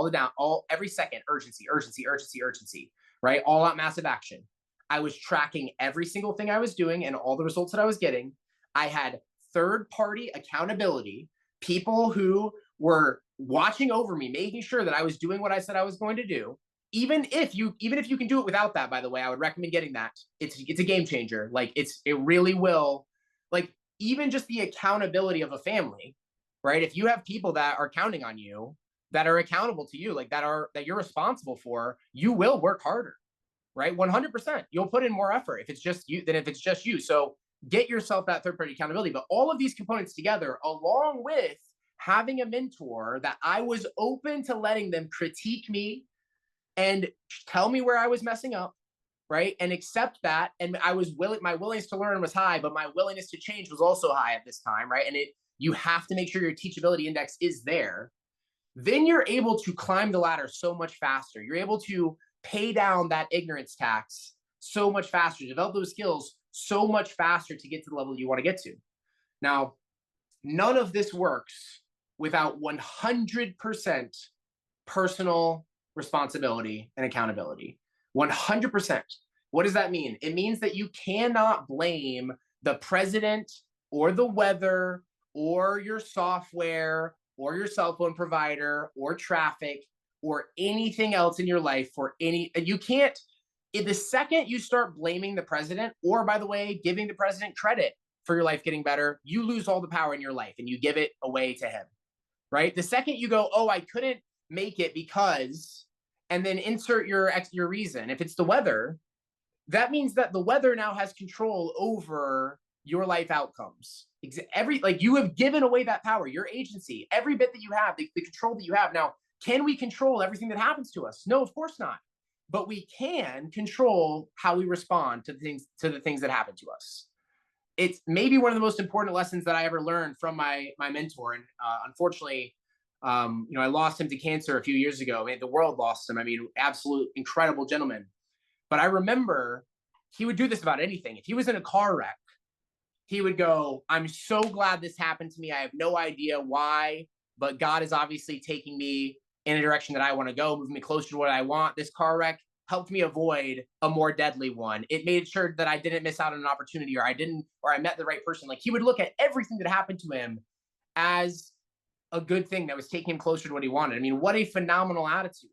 every second, urgency, urgency, urgency, urgency, right? All out massive action. I was tracking every single thing I was doing and all the results that I was getting. I had third-party accountability, people who were watching over me, making sure that I was doing what I said I was going to do. Even if you can do it without that, by the way, I would recommend getting that. It's a game changer. Like it really will. Like even just the accountability of a family, right? If you have people that are counting on you, that are accountable to you, like that you're responsible for, you will work harder. Right? 100%. You'll put in more effort if it's just you than if it's just you. So get yourself that third party accountability. But all of these components together, along with having a mentor that I was open to letting them critique me and tell me where I was messing up, right? And accept that. And my willingness to learn was high, but my willingness to change was also high at this time, right? And you have to make sure your teachability index is there. Then you're able to climb the ladder so much faster. You're able to pay down that ignorance tax so much faster, develop those skills so much faster to get to the level you want to get to. Now, none of this works without 100% personal responsibility and accountability. 100%. What does that mean? It means that you cannot blame the president or the weather or your software or your cell phone provider or traffic or anything else in your life for any, you can't, the second you start blaming the president, or by the way, giving the president credit for your life getting better, you lose all the power in your life and you give it away to him, right? The second you go, oh, I couldn't make it because, and then insert your reason. If it's the weather, that means that the weather now has control over your life outcomes. Like you have given away that power, your agency, every bit that you have, the control that you have. Now, can we control everything that happens to us? No, of course not. But we can control how we respond to the things that happen to us. It's maybe one of the most important lessons that I ever learned from my mentor. And unfortunately, I lost him to cancer a few years ago. I mean, the world lost him. I mean, absolute incredible gentleman. But I remember he would do this about anything. If he was in a car wreck, he would go, I'm so glad this happened to me. I have no idea why, but God is obviously taking me in a direction that I want to go, moving me closer to what I want. This car wreck helped me avoid a more deadly one. It made sure that I didn't miss out on an opportunity, or I met the right person. Like he would look at everything that happened to him as a good thing that was taking him closer to what he wanted. I mean, what a phenomenal attitude,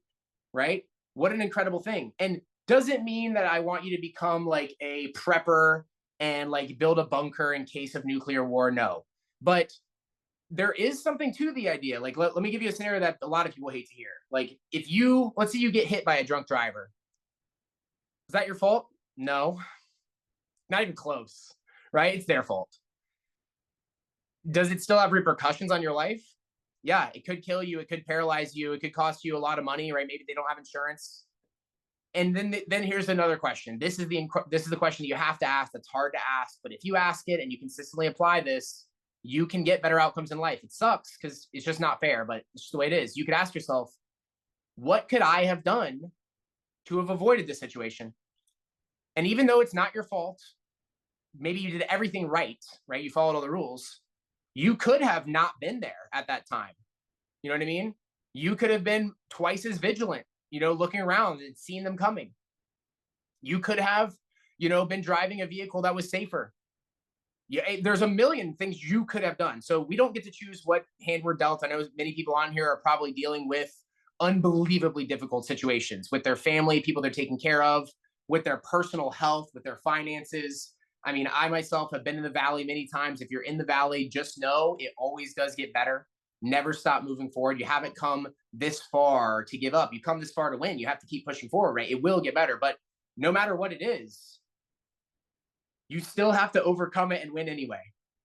right? What an incredible thing. And doesn't mean that I want you to become like a prepper and like build a bunker in case of nuclear war. No, but there is something to the idea. Like, let me give you a scenario that a lot of people hate to hear. Like let's say you get hit by a drunk driver. Is that your fault? No, not even close, right? It's their fault. Does it still have repercussions on your life? Yeah, it could kill you. It could paralyze you. It could cost you a lot of money, right? Maybe they don't have insurance. And then here's another question. This is the question you have to ask. That's hard to ask, but if you ask it and you consistently apply this, you can get better outcomes in life. It sucks because it's just not fair, but it's just the way it is. You could ask yourself, what could I have done to have avoided this situation? And even though it's not your fault, maybe you did everything right? You followed all the rules. You could have not been there at that time. You know what I mean? You could have been twice as vigilant, looking around and seeing them coming. You could have, been driving a vehicle that was safer. Yeah, there's a million things you could have done. So we don't get to choose what hand we're dealt. I know many people on here are probably dealing with unbelievably difficult situations with their family, people they're taking care of, with their personal health, with their finances. I mean, I myself have been in the valley many times. If you're in the valley, just know it always does get better. Never stop moving forward. You haven't come this far to give up. You come this far to win. You have to keep pushing forward, right? It will get better. But no matter what it is, you still have to overcome it and win anyway.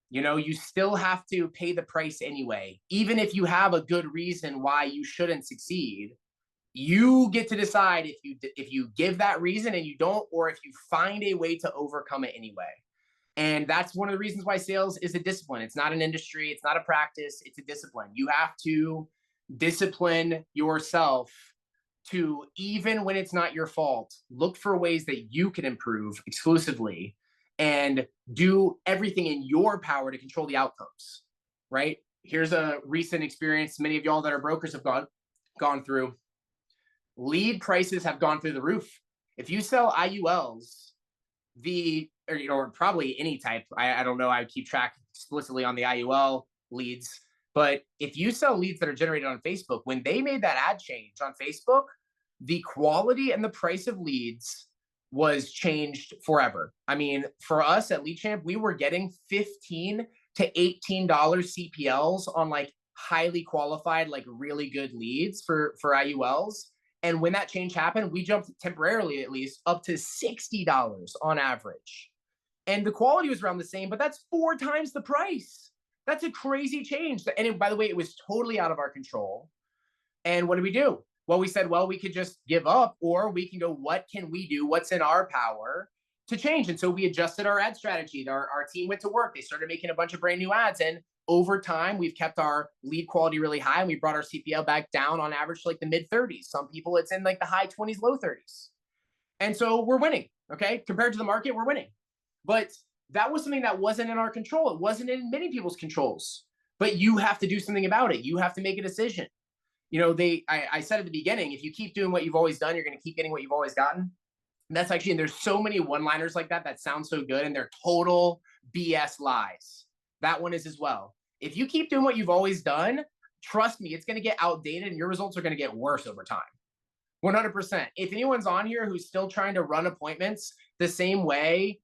You still have to pay the price anyway. Even if you have a good reason why you shouldn't succeed, you get to decide if you give that reason and you don't, or if you find a way to overcome it anyway. And that's one of the reasons why sales is a discipline. It's not an industry. It's not a practice. It's a discipline. You have to discipline yourself to, even when it's not your fault, look for ways that you can improve exclusively and do everything in your power to control the outcomes, right? Here's a recent experience many of y'all that are brokers have gone through. Lead prices have gone through the roof. If you sell IULs, or probably any type, I don't know, I keep track explicitly on the IUL leads, but if you sell leads that are generated on Facebook, when they made that ad change on Facebook, the quality and the price of leads was changed forever. I mean, for us at LeadChamp, we were getting $15 to $18 CPLs on like highly qualified, like really good leads for IULs. And when that change happened, we jumped temporarily, at least, up to $60 on average. And the quality was around the same, but that's 4 times the price. That's a crazy change. And by the way, it was totally out of our control. And what did we do? Well, we said, well, we could just give up, or we can go, what can we do? What's in our power to change? And so we adjusted our ad strategy. Our team went to work. They started making a bunch of brand new ads. And over time, we've kept our lead quality really high, and we brought our CPL back down on average to like the mid 30s. Some people, it's in like the high 20s, low 30s. And so we're winning, okay? Compared to the market, we're winning. But that was something that wasn't in our control. It wasn't in many people's controls. But you have to do something about it. You have to make a decision. I said at the beginning, if you keep doing what you've always done, you're going to keep getting what you've always gotten. And that's actually, and there's so many one-liners like that sound so good, and they're total BS lies. That one is as well. If you keep doing what you've always done, trust me, it's going to get outdated and your results are going to get worse over time. 100%. If anyone's on here who's still trying to run appointments the same way,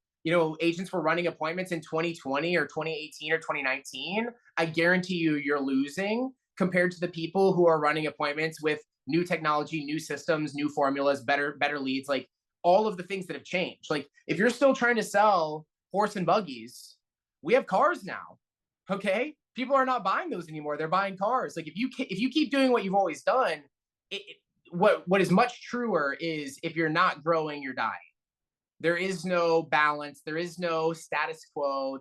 agents were running appointments in 2020 or 2018 or 2019, I guarantee you're losing compared to the people who are running appointments with new technology, new systems, new formulas, better leads, like all of the things that have changed. Like if you're still trying to sell horse and buggies, we have cars now. Okay? People are not buying those anymore. They're buying cars. Like if you keep doing what you've always done, what is much truer is if you're not growing, you're dying. There is no balance. There is no status quo.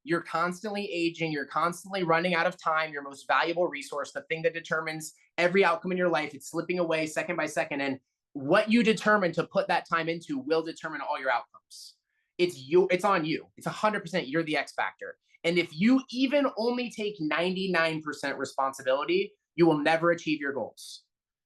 You're constantly aging. You're constantly running out of time, your most valuable resource, the thing that determines every outcome in your life. It's slipping away second by second. And what you determine to put that time into will determine all your outcomes. It's on you. It's 100%. You're the X factor. And if you even only take 99% responsibility, you will never achieve your goals.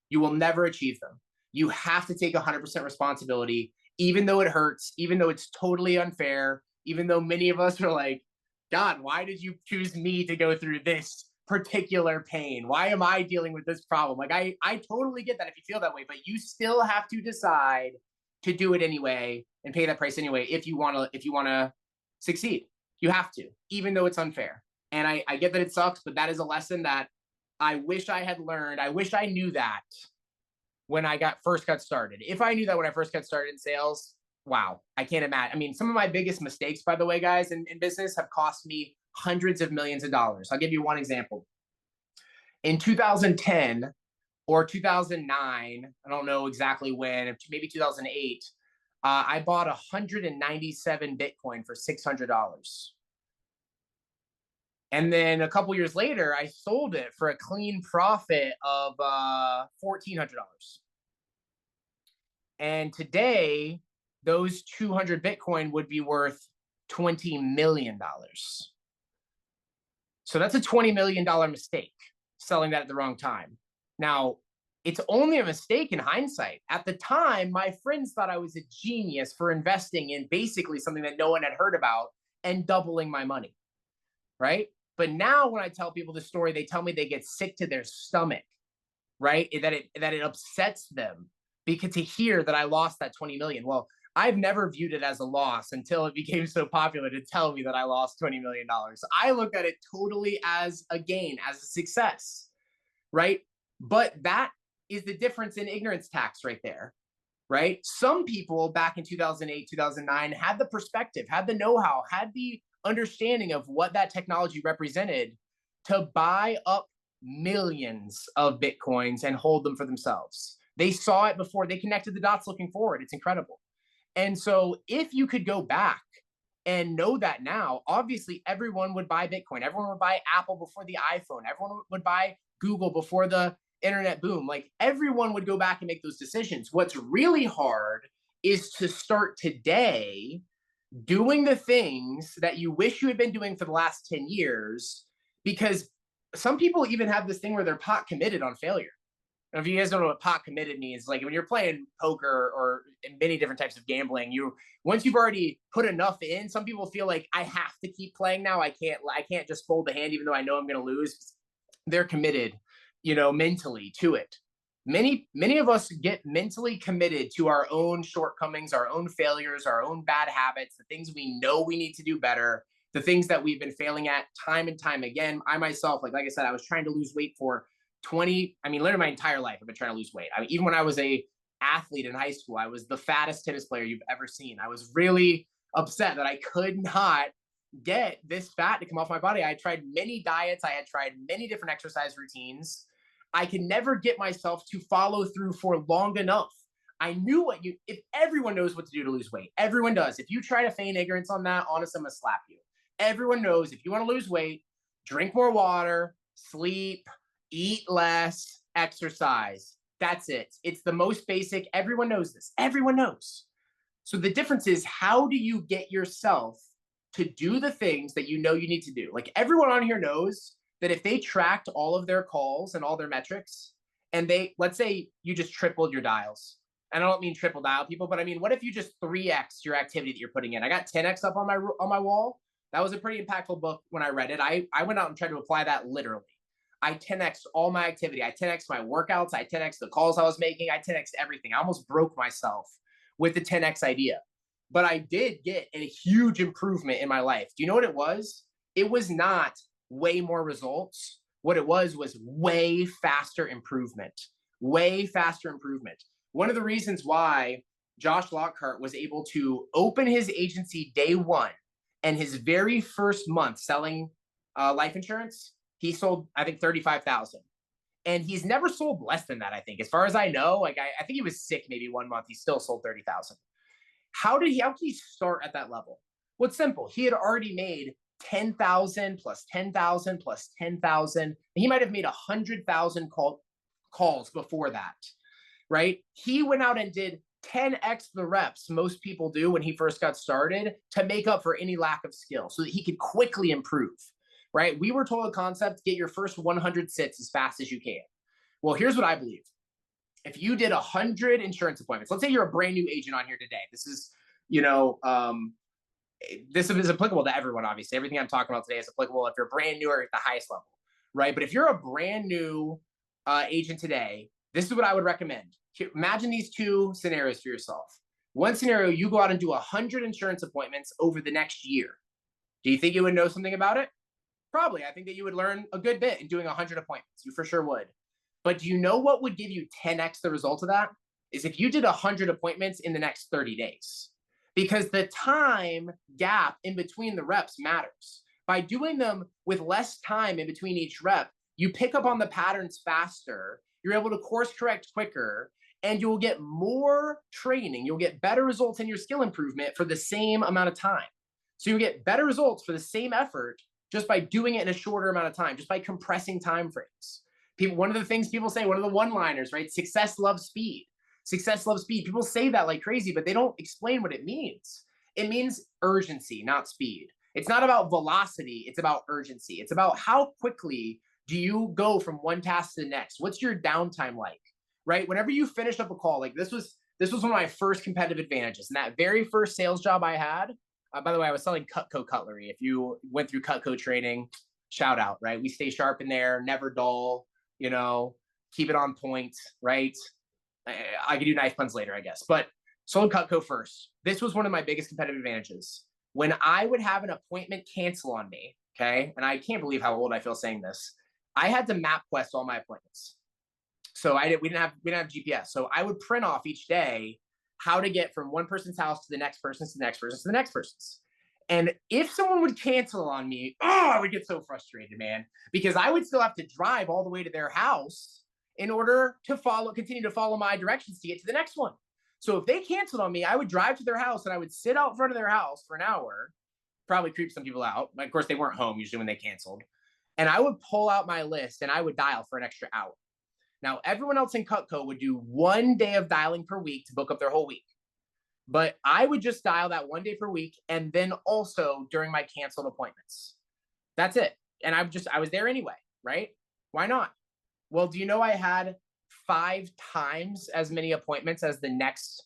You will never achieve them. You have to take 100% responsibility, even though it hurts, even though it's totally unfair, even though many of us are like, God, why did you choose me to go through this particular pain? Why am I dealing with this problem? Like, I totally get that if you feel that way, but you still have to decide to do it anyway and pay that price anyway if you want to succeed. You have to, even though it's unfair. And I get that it sucks, but that is a lesson that I wish I had learned. I wish I knew that when I first got started. If I knew that when I first got started in sales, wow, I can't imagine. I mean, some of my biggest mistakes, by the way, guys, in business have cost me hundreds of millions of dollars. I'll give you one example. In 2010 or 2009, I don't know exactly when, maybe 2008, I bought 197 Bitcoin for $600. And then a couple years later, I sold it for a clean profit of $1,400. And today, those 200 Bitcoin would be worth $20 million. So that's a $20 million mistake, selling that at the wrong time. Now, it's only a mistake in hindsight. At the time, my friends thought I was a genius for investing in basically something that no one had heard about and doubling my money, right? But now when I tell people the story, they tell me they get sick to their stomach, right? That it upsets them because to hear that I lost that 20 million. Well, I've never viewed it as a loss until it became so popular to tell me that I lost $20 million. I look at it totally as a gain, as a success, right? But that is the difference in ignorance tax right there, right? Some people back in 2008, 2009 had the perspective, had the know-how, had the understanding of what that technology represented to buy up millions of Bitcoins and hold them for themselves. They saw it before, they connected the dots looking forward. It's incredible. And so if you could go back and know that now, obviously everyone would buy Bitcoin. Everyone would buy Apple before the iPhone. Everyone would buy Google before the internet boom. Like everyone would go back and make those decisions. What's really hard is to start today doing the things that you wish you had been doing for the last 10 years, because some people even have this thing where they're pot committed on failure. And if you guys don't know what pot committed means, like when you're playing poker or in many different types of gambling, once you've already put enough in, some people feel like I have to keep playing now. I can't just fold the hand even though I know I'm going to lose. They're committed, mentally to it. Many of us get mentally committed to our own shortcomings, our own failures, our own bad habits, the things we know we need to do better, the things that we've been failing at time and time again. I myself, like I said, I was trying to lose weight for literally my entire life. I've been trying to lose weight. Even when I was a athlete in high school, I was the fattest tennis player you've ever seen. I was really upset that I could not get this fat to come off my body. I had tried many diets. I had tried many different exercise routines. I could never get myself to follow through for long enough. I knew if everyone knows what to do to lose weight, everyone does. If you try to feign ignorance on that, honestly, I'm gonna slap you. Everyone knows if you want to lose weight, drink more water, sleep, eat less, exercise. That's it. It's the most basic. Everyone knows this. Everyone knows. So the difference is, how do you get yourself to do the things that you know you need to do? Like everyone on here knows that if they tracked all of their calls and all their metrics, and let's say you just tripled your dials. And I don't mean triple dial people, but I mean, what if you just 3x your activity that you're putting in? I got 10x up on my wall. That was a pretty impactful book when I read it. I went out and tried to apply that literally. I 10x all my activity. I 10x my workouts. I 10x the calls I was making. I 10x everything. I almost broke myself with the 10x idea. But I did get a huge improvement in my life. Do you know what it was? It was not way more results. What it was way faster improvement. Way faster improvement. One of the reasons why Josh Lockhart was able to open his agency day one, and his very first month selling life insurance, he sold, I think, 35,000. And he's never sold less than that, I think. As far as I know, like I think he was sick maybe one month. He still sold 30,000. How did he start at that level? Well, it's simple. He had already made 10,000 plus 10,000 plus 10,000. He might have made 100,000 calls before that, right? He went out and did 10x the reps most people do when he first got started to make up for any lack of skill so that he could quickly improve, right? We were told a concept, get your first 100 sits as fast as you can. Well, here's what I believe. If you did 100 insurance appointments, let's say you're a brand new agent on here today. This is, this is applicable to everyone, obviously. Everything I'm talking about today is applicable if you're brand new or at the highest level, right? But if you're a brand new agent today, this is what I would recommend. Imagine these two scenarios for yourself. One scenario, you go out and do 100 insurance appointments over the next year. Do you think you would know something about it? Probably. I think that you would learn a good bit in doing 100 appointments. You for sure would. But do you know what would give you 10x the result of that? Is if you did 100 appointments in the next 30 days. Because the time gap in between the reps matters. By doing them with less time in between each rep, you pick up on the patterns faster. You're able to course correct quicker, and you'll get more training. You'll get better results in your skill improvement for the same amount of time. So you'll get better results for the same effort just by doing it in a shorter amount of time, just by compressing time frames. One of the things people say, one of the one-liners, right? Success loves speed. Success loves speed. People say that like crazy, but they don't explain what it means. It means urgency, not speed. It's not about velocity. It's about urgency. It's about how quickly do you go from one task to the next? What's your downtime like, right? Whenever you finish up a call, like this was one of my first competitive advantages. And that very first sales job I had, by the way, I was selling Cutco cutlery. If you went through Cutco training, shout out, right? We stay sharp in there, never dull, keep it on point, right? I could do knife puns later, I guess. But sold Cutco first. This was one of my biggest competitive advantages. When I would have an appointment cancel on me, okay, and I can't believe how old I feel saying this, I had to MapQuest all my appointments. So we didn't have GPS. So I would print off each day how to get from one person's house to the next person's, to the next person's, to the next person's. And if someone would cancel on me, I would get so frustrated, man, because I would still have to drive all the way to their house in order to continue to follow my directions to get to the next one. So if they canceled on me, I would drive to their house and I would sit out front of their house for an hour, probably creep some people out. But of course, they weren't home usually when they canceled. And I would pull out my list and I would dial for an extra hour. Now, everyone else in Cutco would do 1 day of dialing per week to book up their whole week. But I would just dial that 1 day per week and then also during my canceled appointments. That's it. And I was there anyway, right? Why not? Well, do you know I had 5 times as many appointments as the next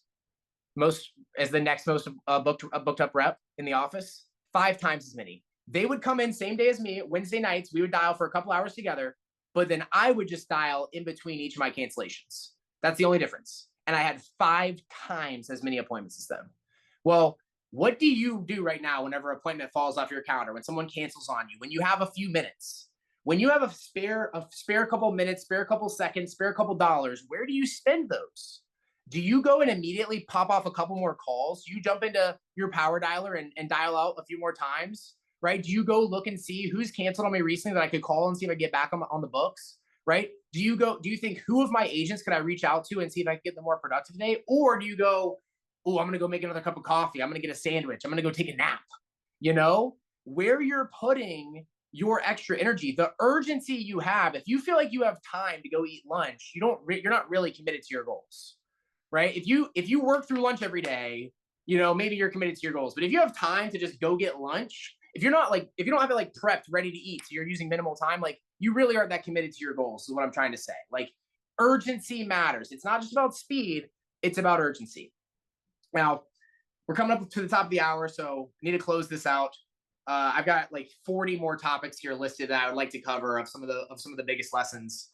most booked up rep in the office? 5 times as many. They would come in same day as me, Wednesday nights. We would dial for a couple hours together, but then I would just dial in between each of my cancellations. That's the only difference. And I had 5 times as many appointments as them. Well, what do you do right now whenever an appointment falls off your calendar, when someone cancels on you, when you have a few minutes? When you have a spare couple minutes, spare couple seconds, spare couple dollars, where do you spend those? Do you go and immediately pop off a couple more calls? Do you jump into your power dialer and dial out a few more times, right? Do you go look and see who's canceled on me recently that I could call and see if I get back on the books, right? Do you think who of my agents could I reach out to and see if I can get them more productive today? Or do you go, I'm going to go make another cup of coffee. I'm going to get a sandwich. I'm going to go take a nap. Where you're putting your extra energy, the urgency you have. If you feel like you have time to go eat lunch, you're not really committed to your goals, right? If you work through lunch every day, maybe you're committed to your goals. But if you have time to just go get lunch, if you don't have it like prepped, ready to eat, so you're using minimal time, like you really aren't that committed to your goals, is what I'm trying to say. Like urgency matters. It's not just about speed, it's about urgency. Now, we're coming up to the top of the hour, so I need to close this out. I've got like 40 more topics here listed that I would like to cover of some of the biggest lessons.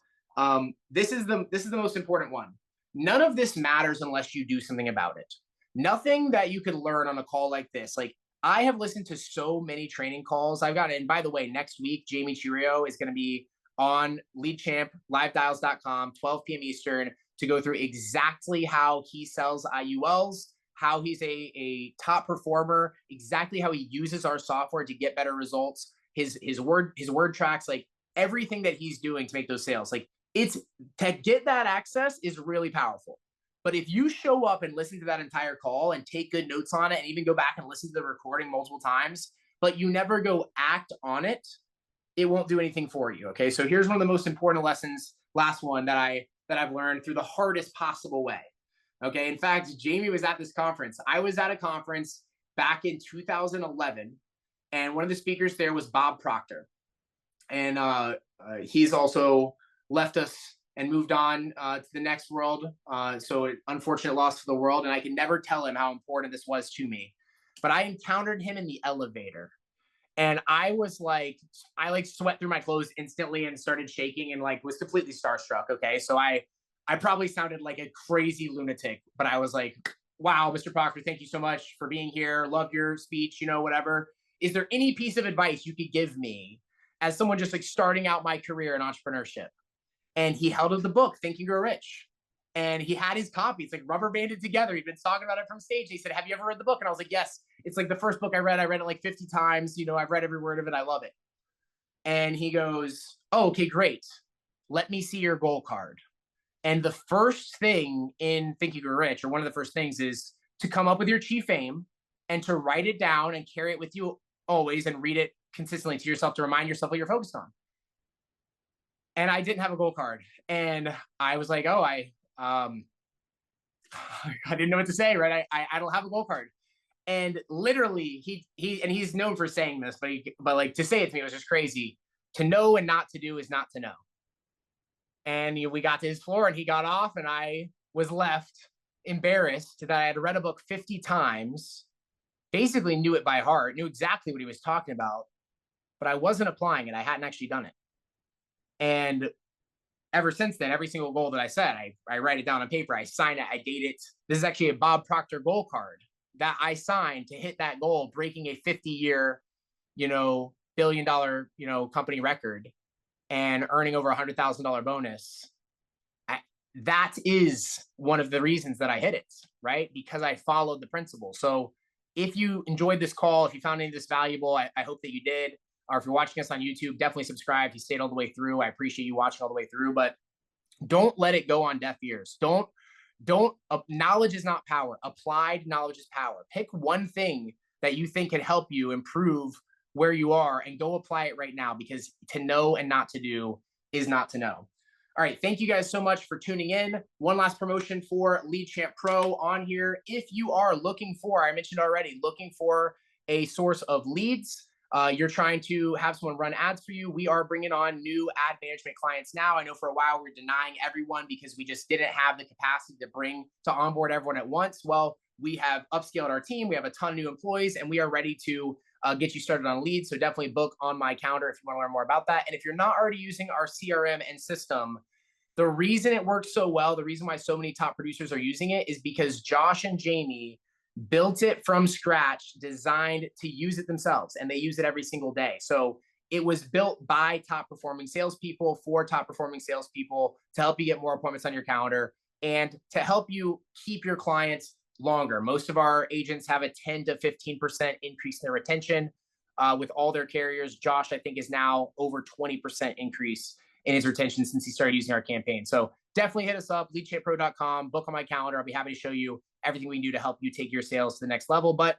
This is the most important one. None of this matters unless you do something about it. Nothing that you could learn on a call like this. Like, I have listened to so many training calls. I've got, and by the way, next week, Jamie Chirio is going to be on LeadChamp, livedials.com, 12 p.m. Eastern, to go through exactly how he sells IULs, how he's a top performer, exactly how he uses our software to get better results, his word tracks, like everything that he's doing to make those sales. Like, it's to get that access is really powerful. But if you show up and listen to that entire call and take good notes on it and even go back and listen to the recording multiple times, but you never go act on it, it won't do anything for you. Okay. So here's one of the most important lessons, last one that I've learned through the hardest possible way. Okay. In fact, Jamie was at this conference. I was at a conference back in 2011, and one of the speakers there was Bob Proctor. And he's also left us and moved on to the next world. So unfortunate loss for the world. And I can never tell him how important this was to me. But I encountered him in the elevator. And I was like, I like sweat through my clothes instantly and started shaking and like was completely starstruck. Okay. So I probably sounded like a crazy lunatic, but I was like, wow, Mr. Proctor, thank you so much for being here. Love your speech, whatever. Is there any piece of advice you could give me as someone just like starting out my career in entrepreneurship? And he held up the book, Think and Grow Rich. And he had his copy. It's like rubber banded together. He'd been talking about it from stage. He said, have you ever read the book? And I was like, yes. It's like the first book I read. I read it like 50 times. I've read every word of it. I love it. And he goes, oh, okay, great. Let me see your goal card. And the first thing in Think and Grow Rich, or one of the first things, is to come up with your chief aim and to write it down and carry it with you always and read it consistently to yourself to remind yourself what you're focused on. And I didn't have a goal card. And I was like, oh, I didn't know what to say, right? I don't have a goal card. And literally he's known for saying this, but like to say it to me was just crazy. To know and not to do is not to know. And we got to his floor and he got off, and I was left embarrassed that I had read a book 50 times, basically knew it by heart, knew exactly what he was talking about, but I wasn't applying it. I hadn't actually done it. And ever since then, every single goal that I set, I write it down on paper, I sign it, I date it. This is actually a Bob Proctor goal card that I signed to hit that goal, breaking a 50-year, billion-dollar, company record and earning over $100,000 bonus. That is one of the reasons that I hit it, right? Because I followed the principle. So if you enjoyed this call, if you found any of this valuable, I hope that you did. Or if you're watching us on YouTube, definitely subscribe if you stayed all the way through. I appreciate you watching all the way through, but don't let it go on deaf ears. Knowledge is not power. Applied knowledge is power. Pick one thing that you think can help you improve where you are and go apply it right now, because to know and not to do is not to know. All right. Thank you guys so much for tuning in. One last promotion for LeadChamp Pro on here. If you are looking for, I mentioned already, looking for a source of leads, you're trying to have someone run ads for you, we are bringing on new ad management clients now. I know for a while we were denying everyone because we just didn't have the capacity to onboard everyone at once. Well, we have upscaled our team. We have a ton of new employees, and we are ready to get you started on leads. So definitely book on my calendar if you want to learn more about that. And if you're not already using our CRM and system, the reason it works so well, the reason why so many top producers are using it, is because Josh and Jamie built it from scratch, designed to use it themselves, and they use it every single day. So it was built by top performing salespeople for top performing salespeople to help you get more appointments on your calendar and to help you keep your clients longer. Most of our agents have a 10 to 15% increase in their retention with all their carriers. Josh, I think, is now over 20% increase in his retention since he started using our campaign. So definitely hit us up, leadchampro.com, book on my calendar. I'll be happy to show you everything we can do to help you take your sales to the next level. But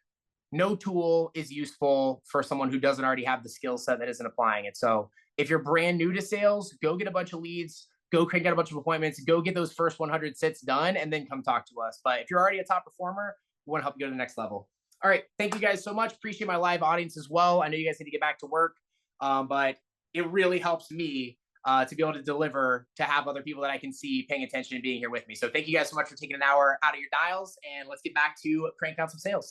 no tool is useful for someone who doesn't already have the skill set that isn't applying it. So if you're brand new to sales, go get a bunch of leads, go crank out a bunch of appointments, go get those first 100 sits done, and then come talk to us. But if you're already a top performer, we want to help you go to the next level. All right. Thank you guys so much. Appreciate my live audience as well. I know you guys need to get back to work, but it really helps me to be able to deliver, to have other people that I can see paying attention and being here with me. So thank you guys so much for taking an hour out of your dials, and let's get back to cranking out some sales.